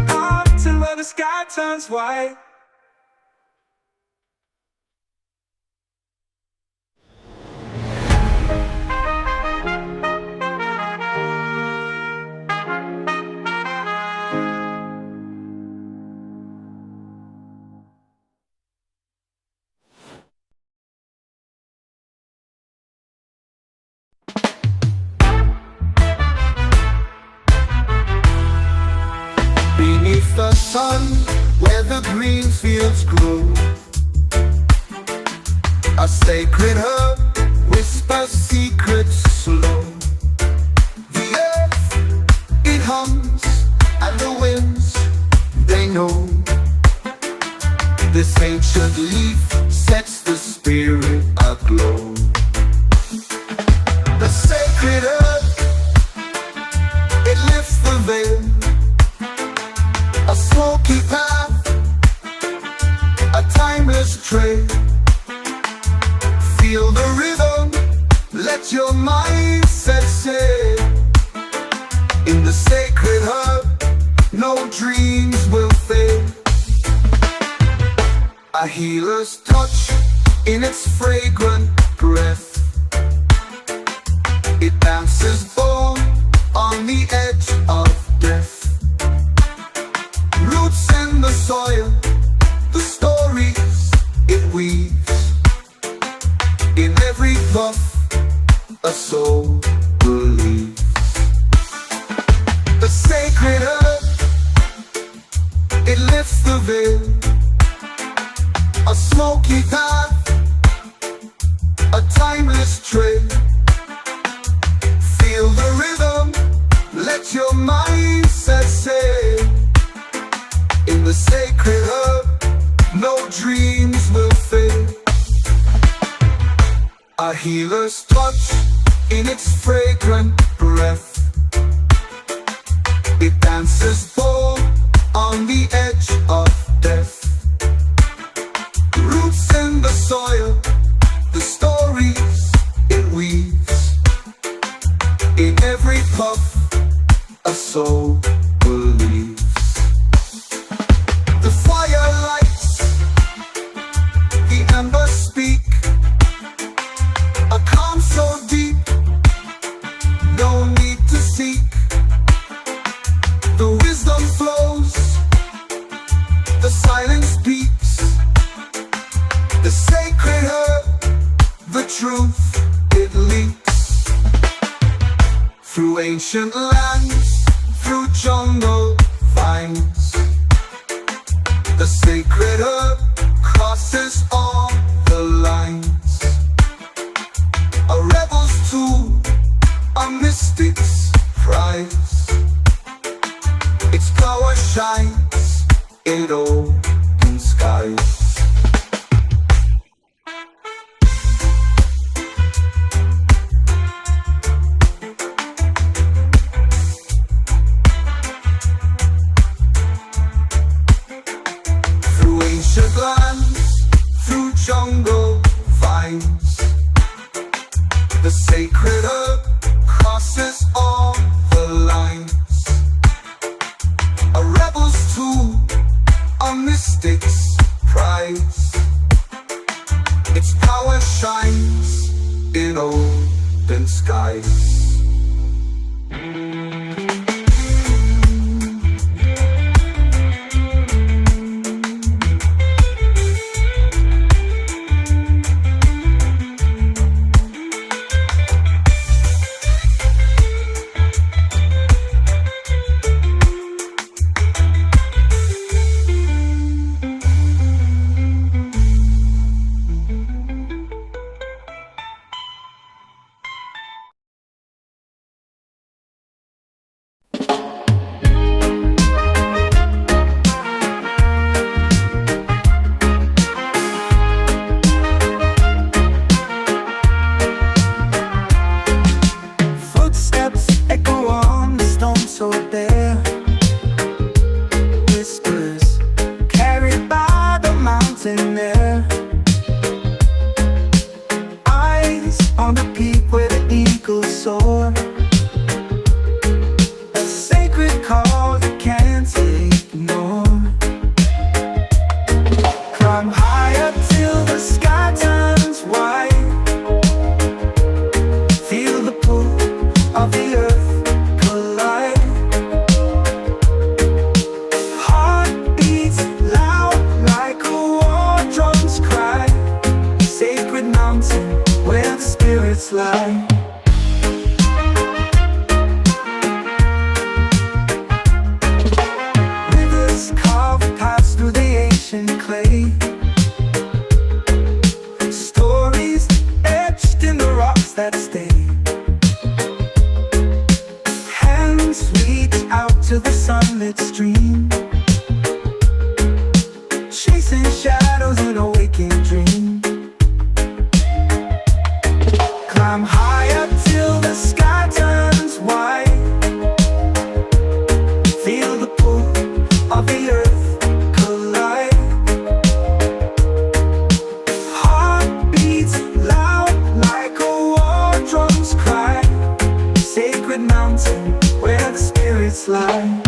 Mountain where the sky turns white. Beneath the sun, where the green fields grow, a sacred herb whispers secrets slow. The earth, it This ancient leaf sets the spirit aglow. The sacred earth, it lifts the veil. A smoky path, a timeless trail. Feel the rhythm, let your mindset sail. In the sacred herb, no dreams will fail. A healer's touch in its fragrant breath. It dances born on the edge of death. Roots in the soil, the stories it weaves. In every puff, a soul believes. The sacred earth, it lifts the veil. A smoky path, a timeless trail. Feel the rhythm, let your mindset sail. In the sacred herb, no dreams will fail. A healer's touch in its fragrant breath. It dances born on the edge of death. Roots in the soil, the stories it weaves. In every puff, a soul believes. The fire lights, the embers speak. A calm so deep, no need to seek. The wisdom flows, the silence speaks. The sacred herb, the truth it leaks. Through ancient lands, through jungle vines. The sacred herb crosses all the lines. A rebel's tool, a mystic's prize. Its power shines in open skies. Through ancient lands, through jungle vines. The sacred herb crosses all the lines. A rebel's tool, a mystic's prize. Its power shines in open skies. sunlit stream, chasing chasing shadows in a waking dream. Climb higher till the sky turns white. Feel the pull of the earth collide. Heart beats loud like a war drum's cry. Sacred mountain where the spirits lie.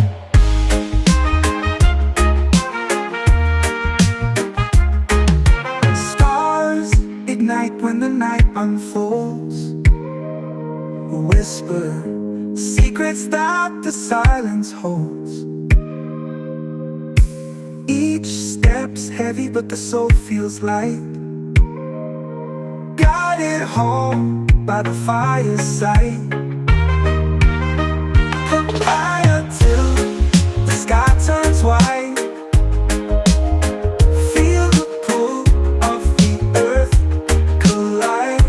Stars ignite when the night unfolds. Whisper secrets that the silence holds. Each step's heavy but the soul feels light. Guided home by the fireside. Higher till the sky turns white. Feel the pull of the earth collide.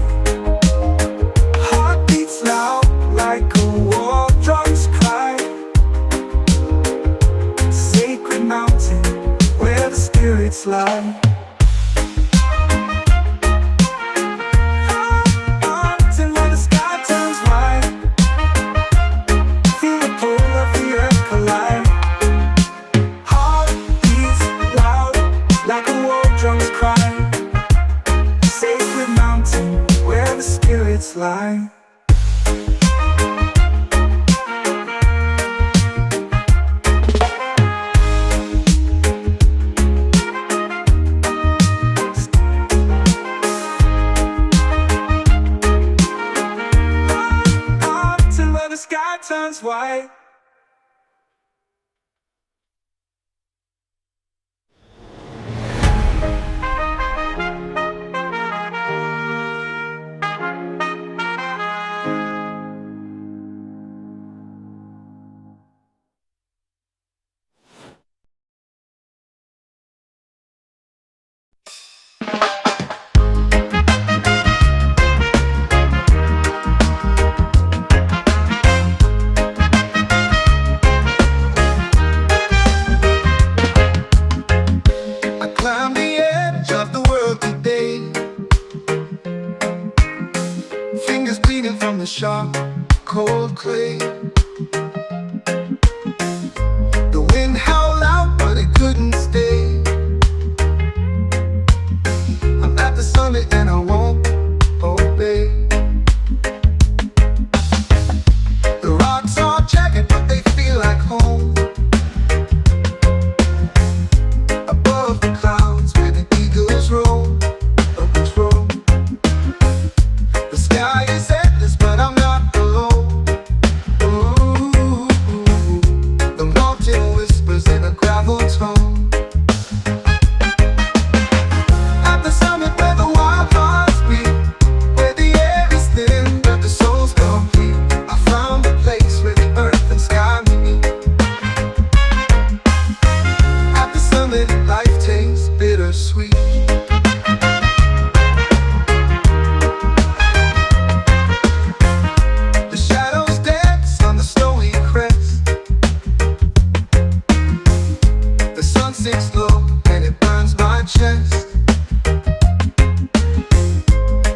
Heart beats loud like a war drum's cry. Sacred mountain where the spirits lie. Mountain where the sky turns white. Feel the pull of the earth collide. Heart beats loud like a war drum's cry. Sacred mountain where the spirits lie. Mountain where the sky turns white. I climbed the edge of the world today. Fingers bleeding from the sharp, cold clay. The wind howled out, but it couldn't stay. I'm at the summit and I won't obey. The rocks are jagged, but they feel like home. Above the clouds where the eagles roam, others roam. The sky is endless, but I'm not alone. Ooh, the mountain whispers in a gravel tone. At the summit where the wild hearts beat, where the air is thin but the soul's complete, I found a place where the earth and sky meet. At the summit, life tastes bittersweet. The shadows dance on the snowy crest. The sun sinks low and it burns my chest.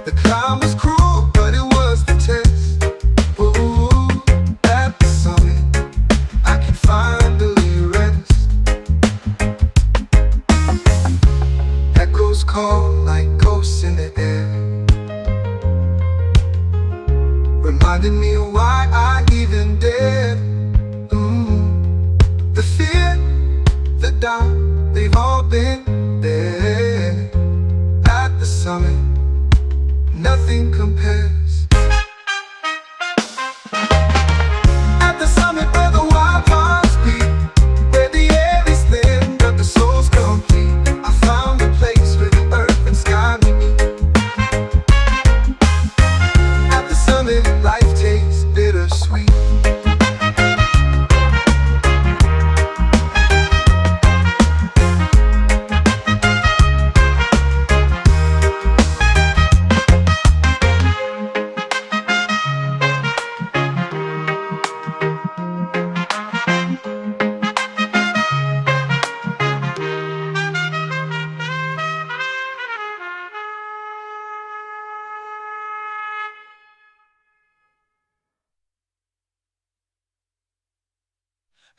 The climb was cruel, but it was the test. Ooh, at the summit, I can finally rest. Echoes call like ghosts in the air, reminding me of why I even dared. The fear, the doubt, they've all been there. At the summit, nothing compares. At the summit where the wild hearts beat, where the air is thin but the soul's complete, I found a place where the earth and sky meet. At the summit, life tastes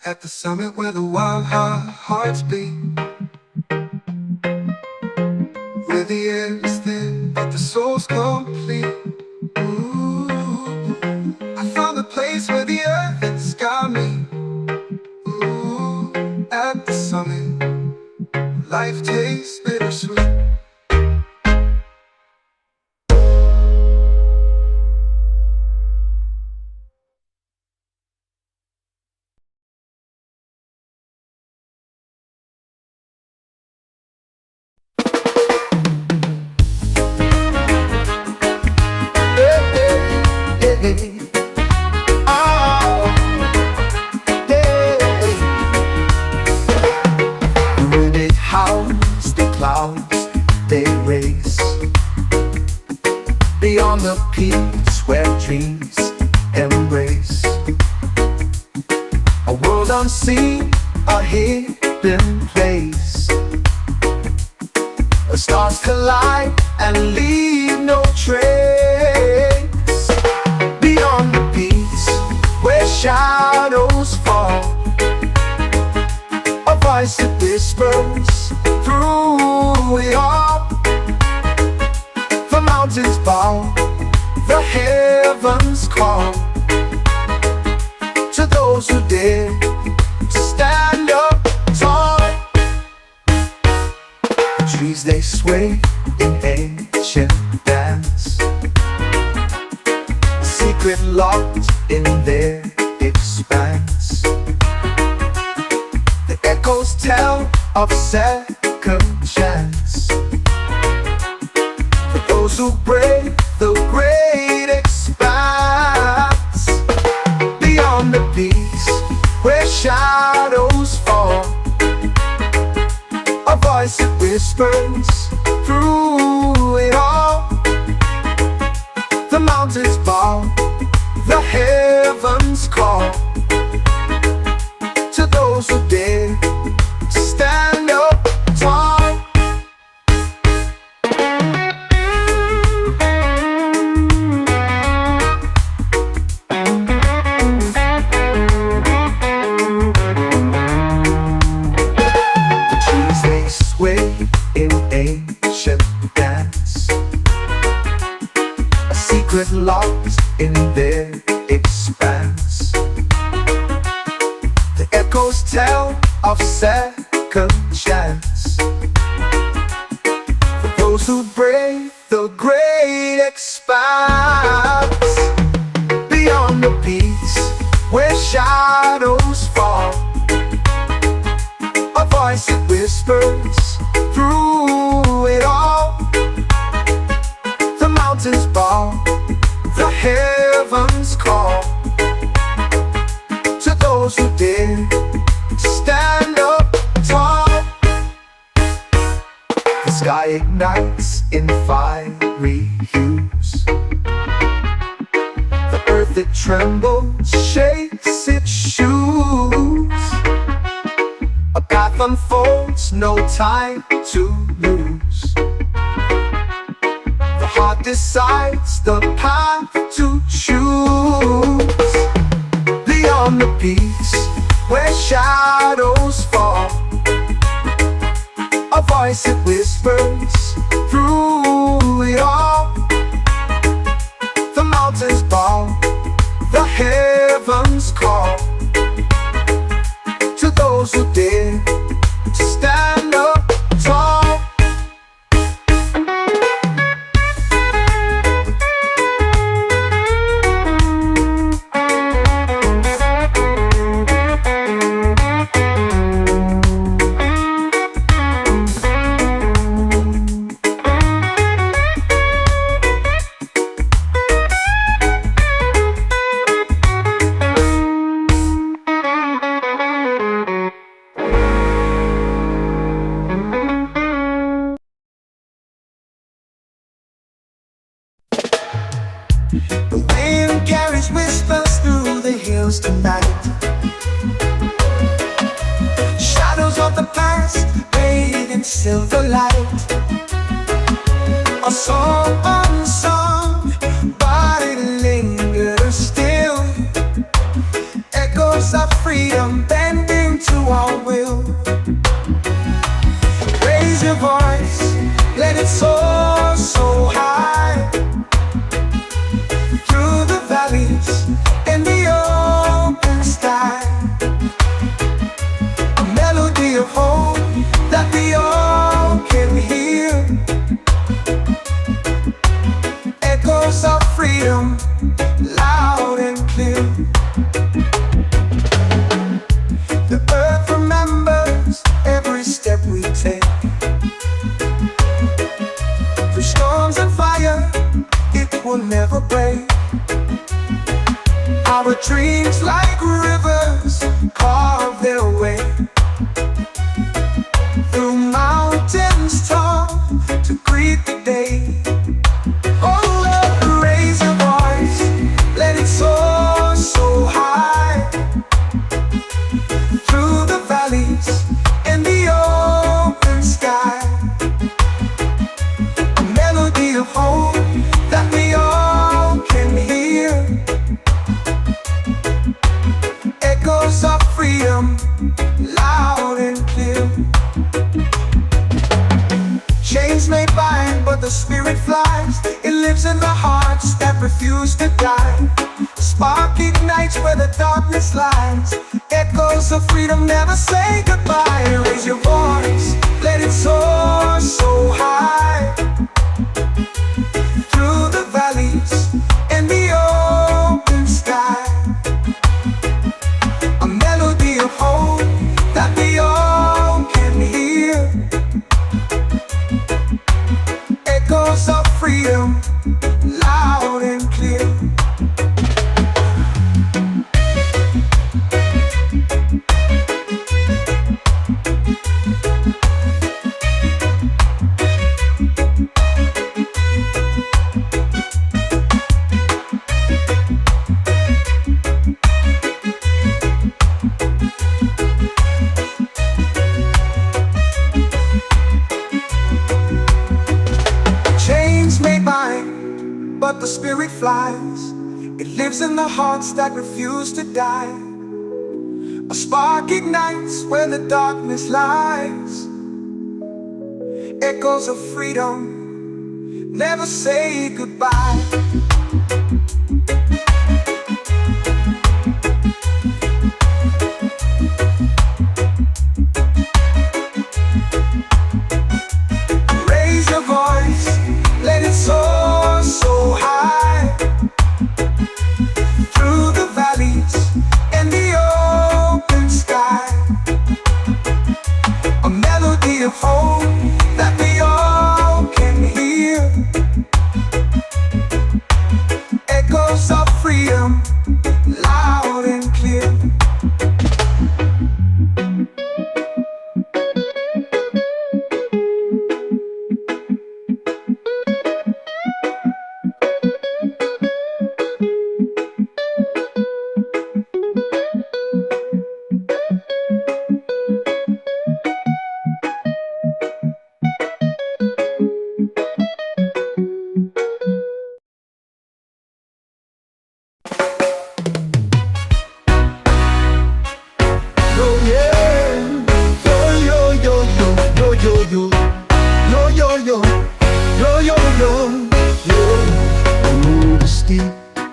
At the summit where the wild hearts beat, where the air is thin but the soul's complete. Ooh, I found the place where the earth and sky meet. Ooh, at the summit, life tastes bittersweet. When it howls, the clouds they race beyond the peaks where dreams embrace. A world unseen, a hidden place. The stars collide and leave no trace. Beyond the peaks where shadows fall, a voice that whispers through it all. The mountains bow, the heavens call to those who dare to stand up tall. The trees they sway in ancient dance, a secret locked in their expanse. The echoes tell of second chance for those who brave the great expanse. Beyond the peaks where shadows fall, a voice that whispers through it all. The mountains bow, the heavens call to those who dare to stand up tall. The trees they sway in ancient dance, a secret locked in their expanse. The echoes tell of second chance for those who brave the great expanse. Beyond the peaks where shadows fall, a voice that whispers through it all. The mountains bow, the heavens call to those who dare to stand up tall. The sky ignites in fiery hues, the earth it trembles, shakes its shoes. A path unfolds, no time to lose. The heart decides the path to choose. Beyond the peaks where shadows fall, a voice that whispers through it all. The mountains bow, the heavens call to those who dare to stand up tall. The wind carries whispers through the hills tonight. Shadows of the past bathed in silver light. A song unsung, but it lingers still. Echoes of freedom bend voice, let it soar so high. Through the valleys and the open sky. A melody of hope that we all can hear. Echoes of freedom, loud and clear. The earth remembers every step we take. Through storms and fire, it will never break. Our dreams like rivers carve their way. Through mountains tall to greet the day. Oh, Lord, raise your voice, let it soar so high. Through the valleys and the open sky. A melody of hope that we all can hear. Echoes of freedom, loud and clear. Chains may bind, but the spirit flies. It lives in the hearts that refuse to die. A spark ignites where the darkness lies. Echoes of freedom never say goodbye. Raise your voice, let it soar so high. Through the valleys and the open sky. A melody of hope that we all can hear. Echoes of freedom, loud and clear. Chains may bind, but the spirit flies. It lives in the hearts that refuse to die. A spark ignites where the darkness lies. Echoes of freedom never say goodbye. Raise your voice, let it soar so high. Through the valleys and the open sky. A melody of hope that we all can hear. Echoes of freedom, loud and clear.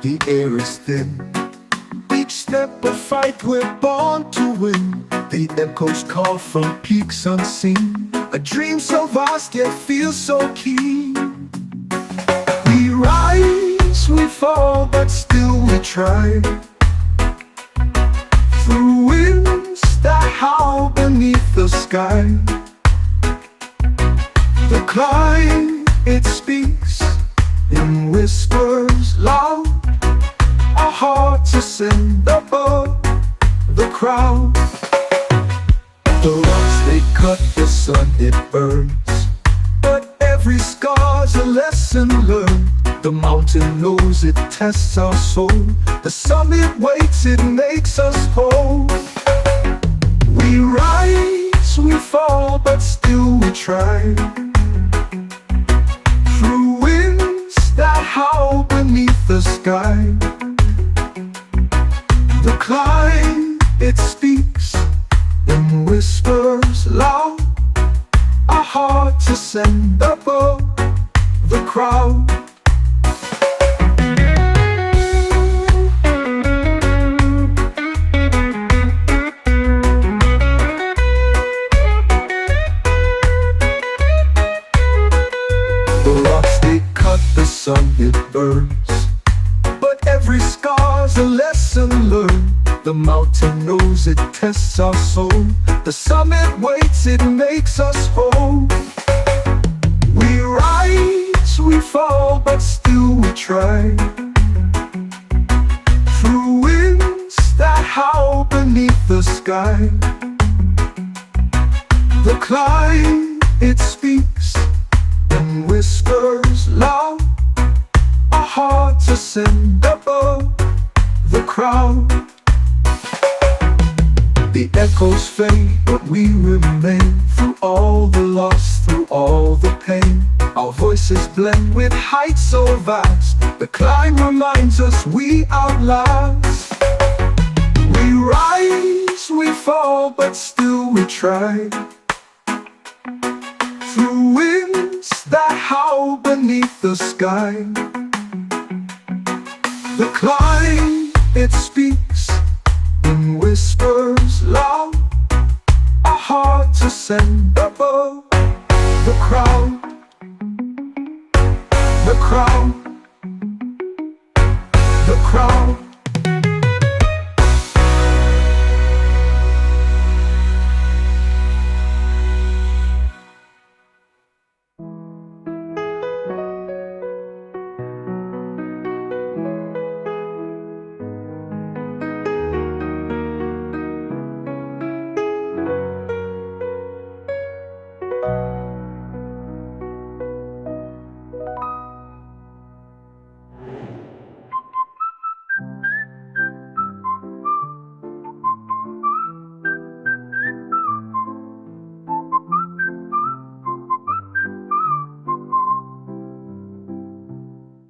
The air is thin. Each step a fight, we're born to win. The echoes call from peaks unseen. A dream so vast yet feels so keen. We rise, we fall, but still we try. Through winds that howl beneath the sky. The climb, it speaks in whispers loud. Our hearts ascend above the crowd. The rocks they cut, the sun it burns, but every scar's a lesson learned. The mountain knows it tests our soul. The summit waits, it makes us whole. We rise, we fall, but still we try. Through winds that howl beneath the sky. The climb, it speaks in whispers loud. Our hearts ascend above the crowd. The rocks they cut, the sun it burns, but every scar's a lesson learned. The mountain knows it tests our soul. The summit waits, it makes us whole. We rise, we fall, but still we try. Through winds that howl beneath the sky. The climb, it speaks and whispers loud. Our hearts ascend above the crowd. The echoes fade, but we remain. Through all the loss, through all the pain, our voices blend with heights so vast. The climb reminds us we outlast. We rise, we fall, but still we try. Through winds that howl beneath the sky. The climb, it speaks and whispers loud. Our hearts ascend above the crowd. The crowd. The crowd.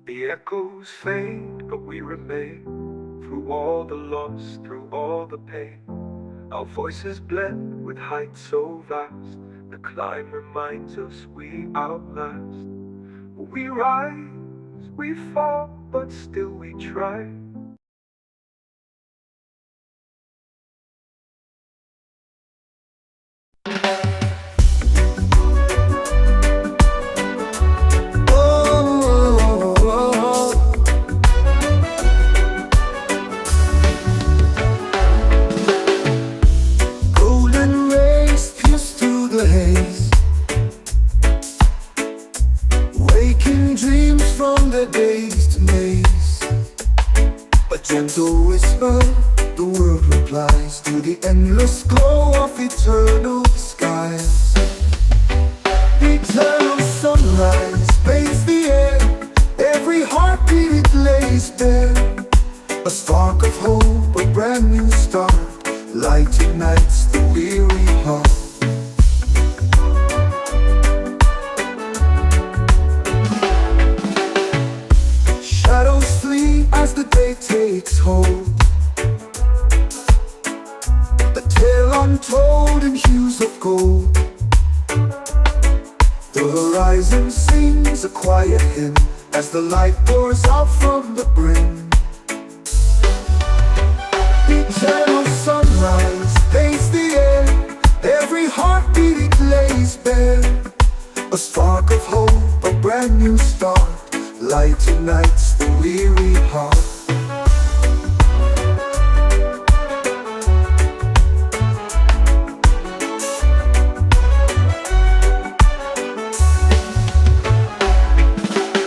The echoes fade, but we remain. Through all the loss, through all the pain, our voices blend with heights so vast. The climb reminds us we outlast. We rise, we fall, but still we try. Gentle whisper, the world replies to the endless glow of eternal skies. Eternal sunrise bathes the air, every heartbeat it lays bare. A spark of hope, a brand new start, light ignites the weary heart. Shadows flee as the day takes hold, the tale untold in hues of gold. The horizon sings a quiet hymn as the light pours out from the brim. Eternal sunrise paints the air, every heartbeat it lays bare. A spark of hope, a brand new start, light ignites the weary heart.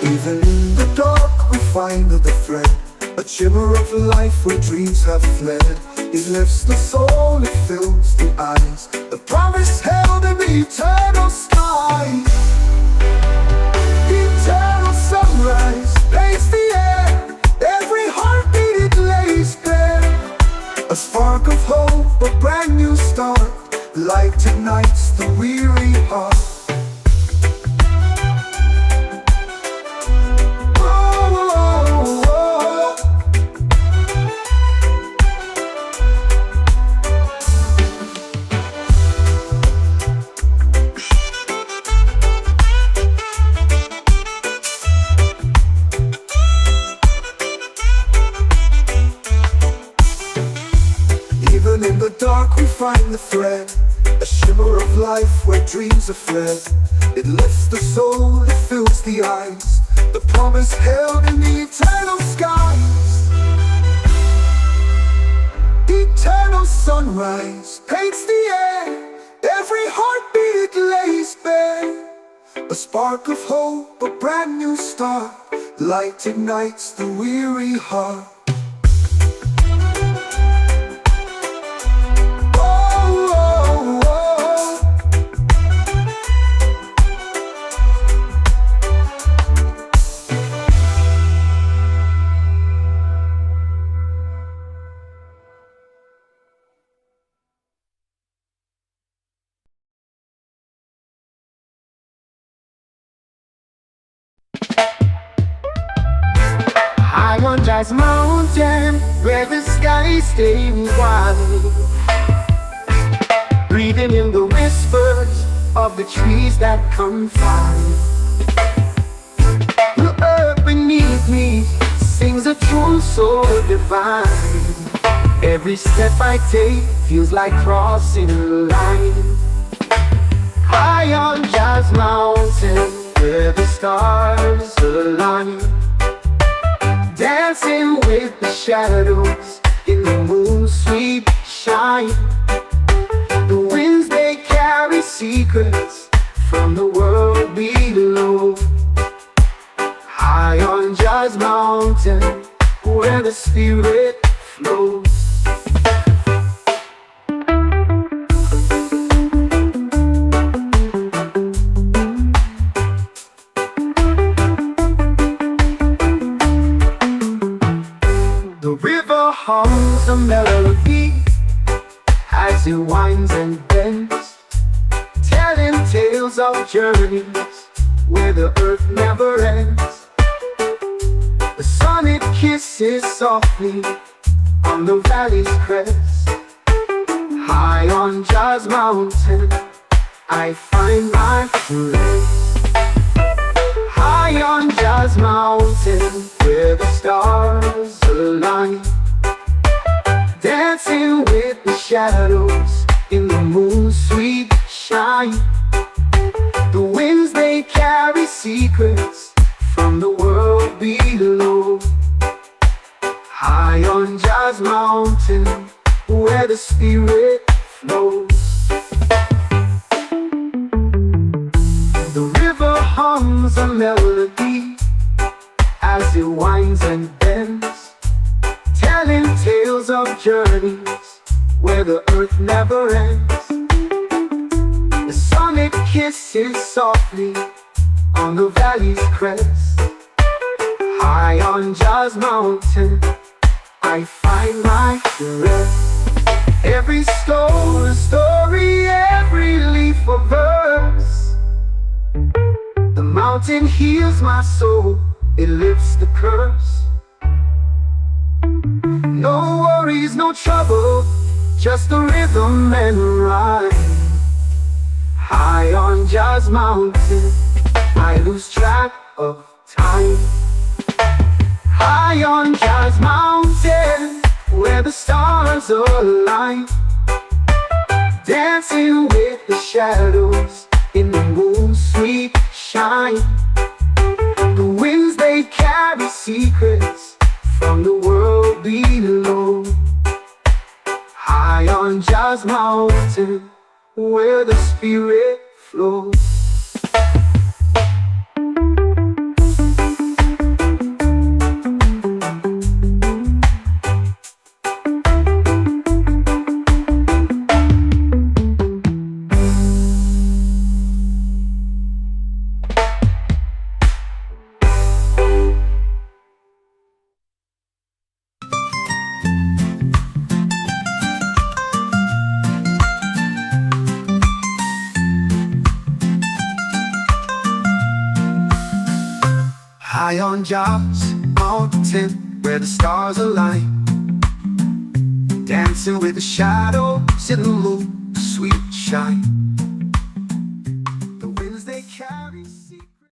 Even in the dark we find the thread, a shimmer of life where dreams have fled. It lifts the soul, it fills the eyes, the promise held in the eternal sky. Eternal sunrise paints the air, every heartbeat it lays bare. A spark of hope, a brand new start, light ignites the weary heart. find the thread, a shimmer of life where dreams are fled. It lifts the soul, it fills the eyes, the promise held in the eternal skies. Eternal sunrise paints the air, every heartbeat lays bare. A spark of hope, a brand new start, light ignites the weary heart. High on Jazz Mountain, where the sky stays wide, breathing in the whispers of the trees that confide. The earth beneath me sings a tune so divine. Every step I take feels like crossing a line. High on Jazz Mountain, where the stars align, dancing with the shadows in the moon's sweet shine. The winds, they carry secrets from the world below. High on Jazz Mountain, where the spirit flows. The river hums a melody as it winds and bends, telling tales of journeys where the earth never ends. The sun, it kisses softly on the valley's crest. High on Jazz Mountain, I find my rest. High on Jazz Mountain, where the stars align, dancing with the shadows in the moon's sweet shine. The winds, they carry secrets from the world below. High on Jazz Mountain, where the spirit flows. The river hums a melody as it winds and bends, telling tales of journeys where the earth never ends. The sun, it kisses softly on the valley's crest. High on Jazz Mountain, I find my rest. Every stone a story, every leaf a verse. The mountain heals my soul, it lifts the curse. No worries, no trouble, just the rhythm and rhyme. High on Jazz Mountain, I lose track of time. High on Jazz Mountain, where the stars align, dancing with the shadows in the moon's sweet shine. The winds, they carry secrets from the world below. High on Jazz Mountain, where the spirit flows. High on Jazz Mountain, where the stars align, dancing with the shadows in the moon's sweet shine.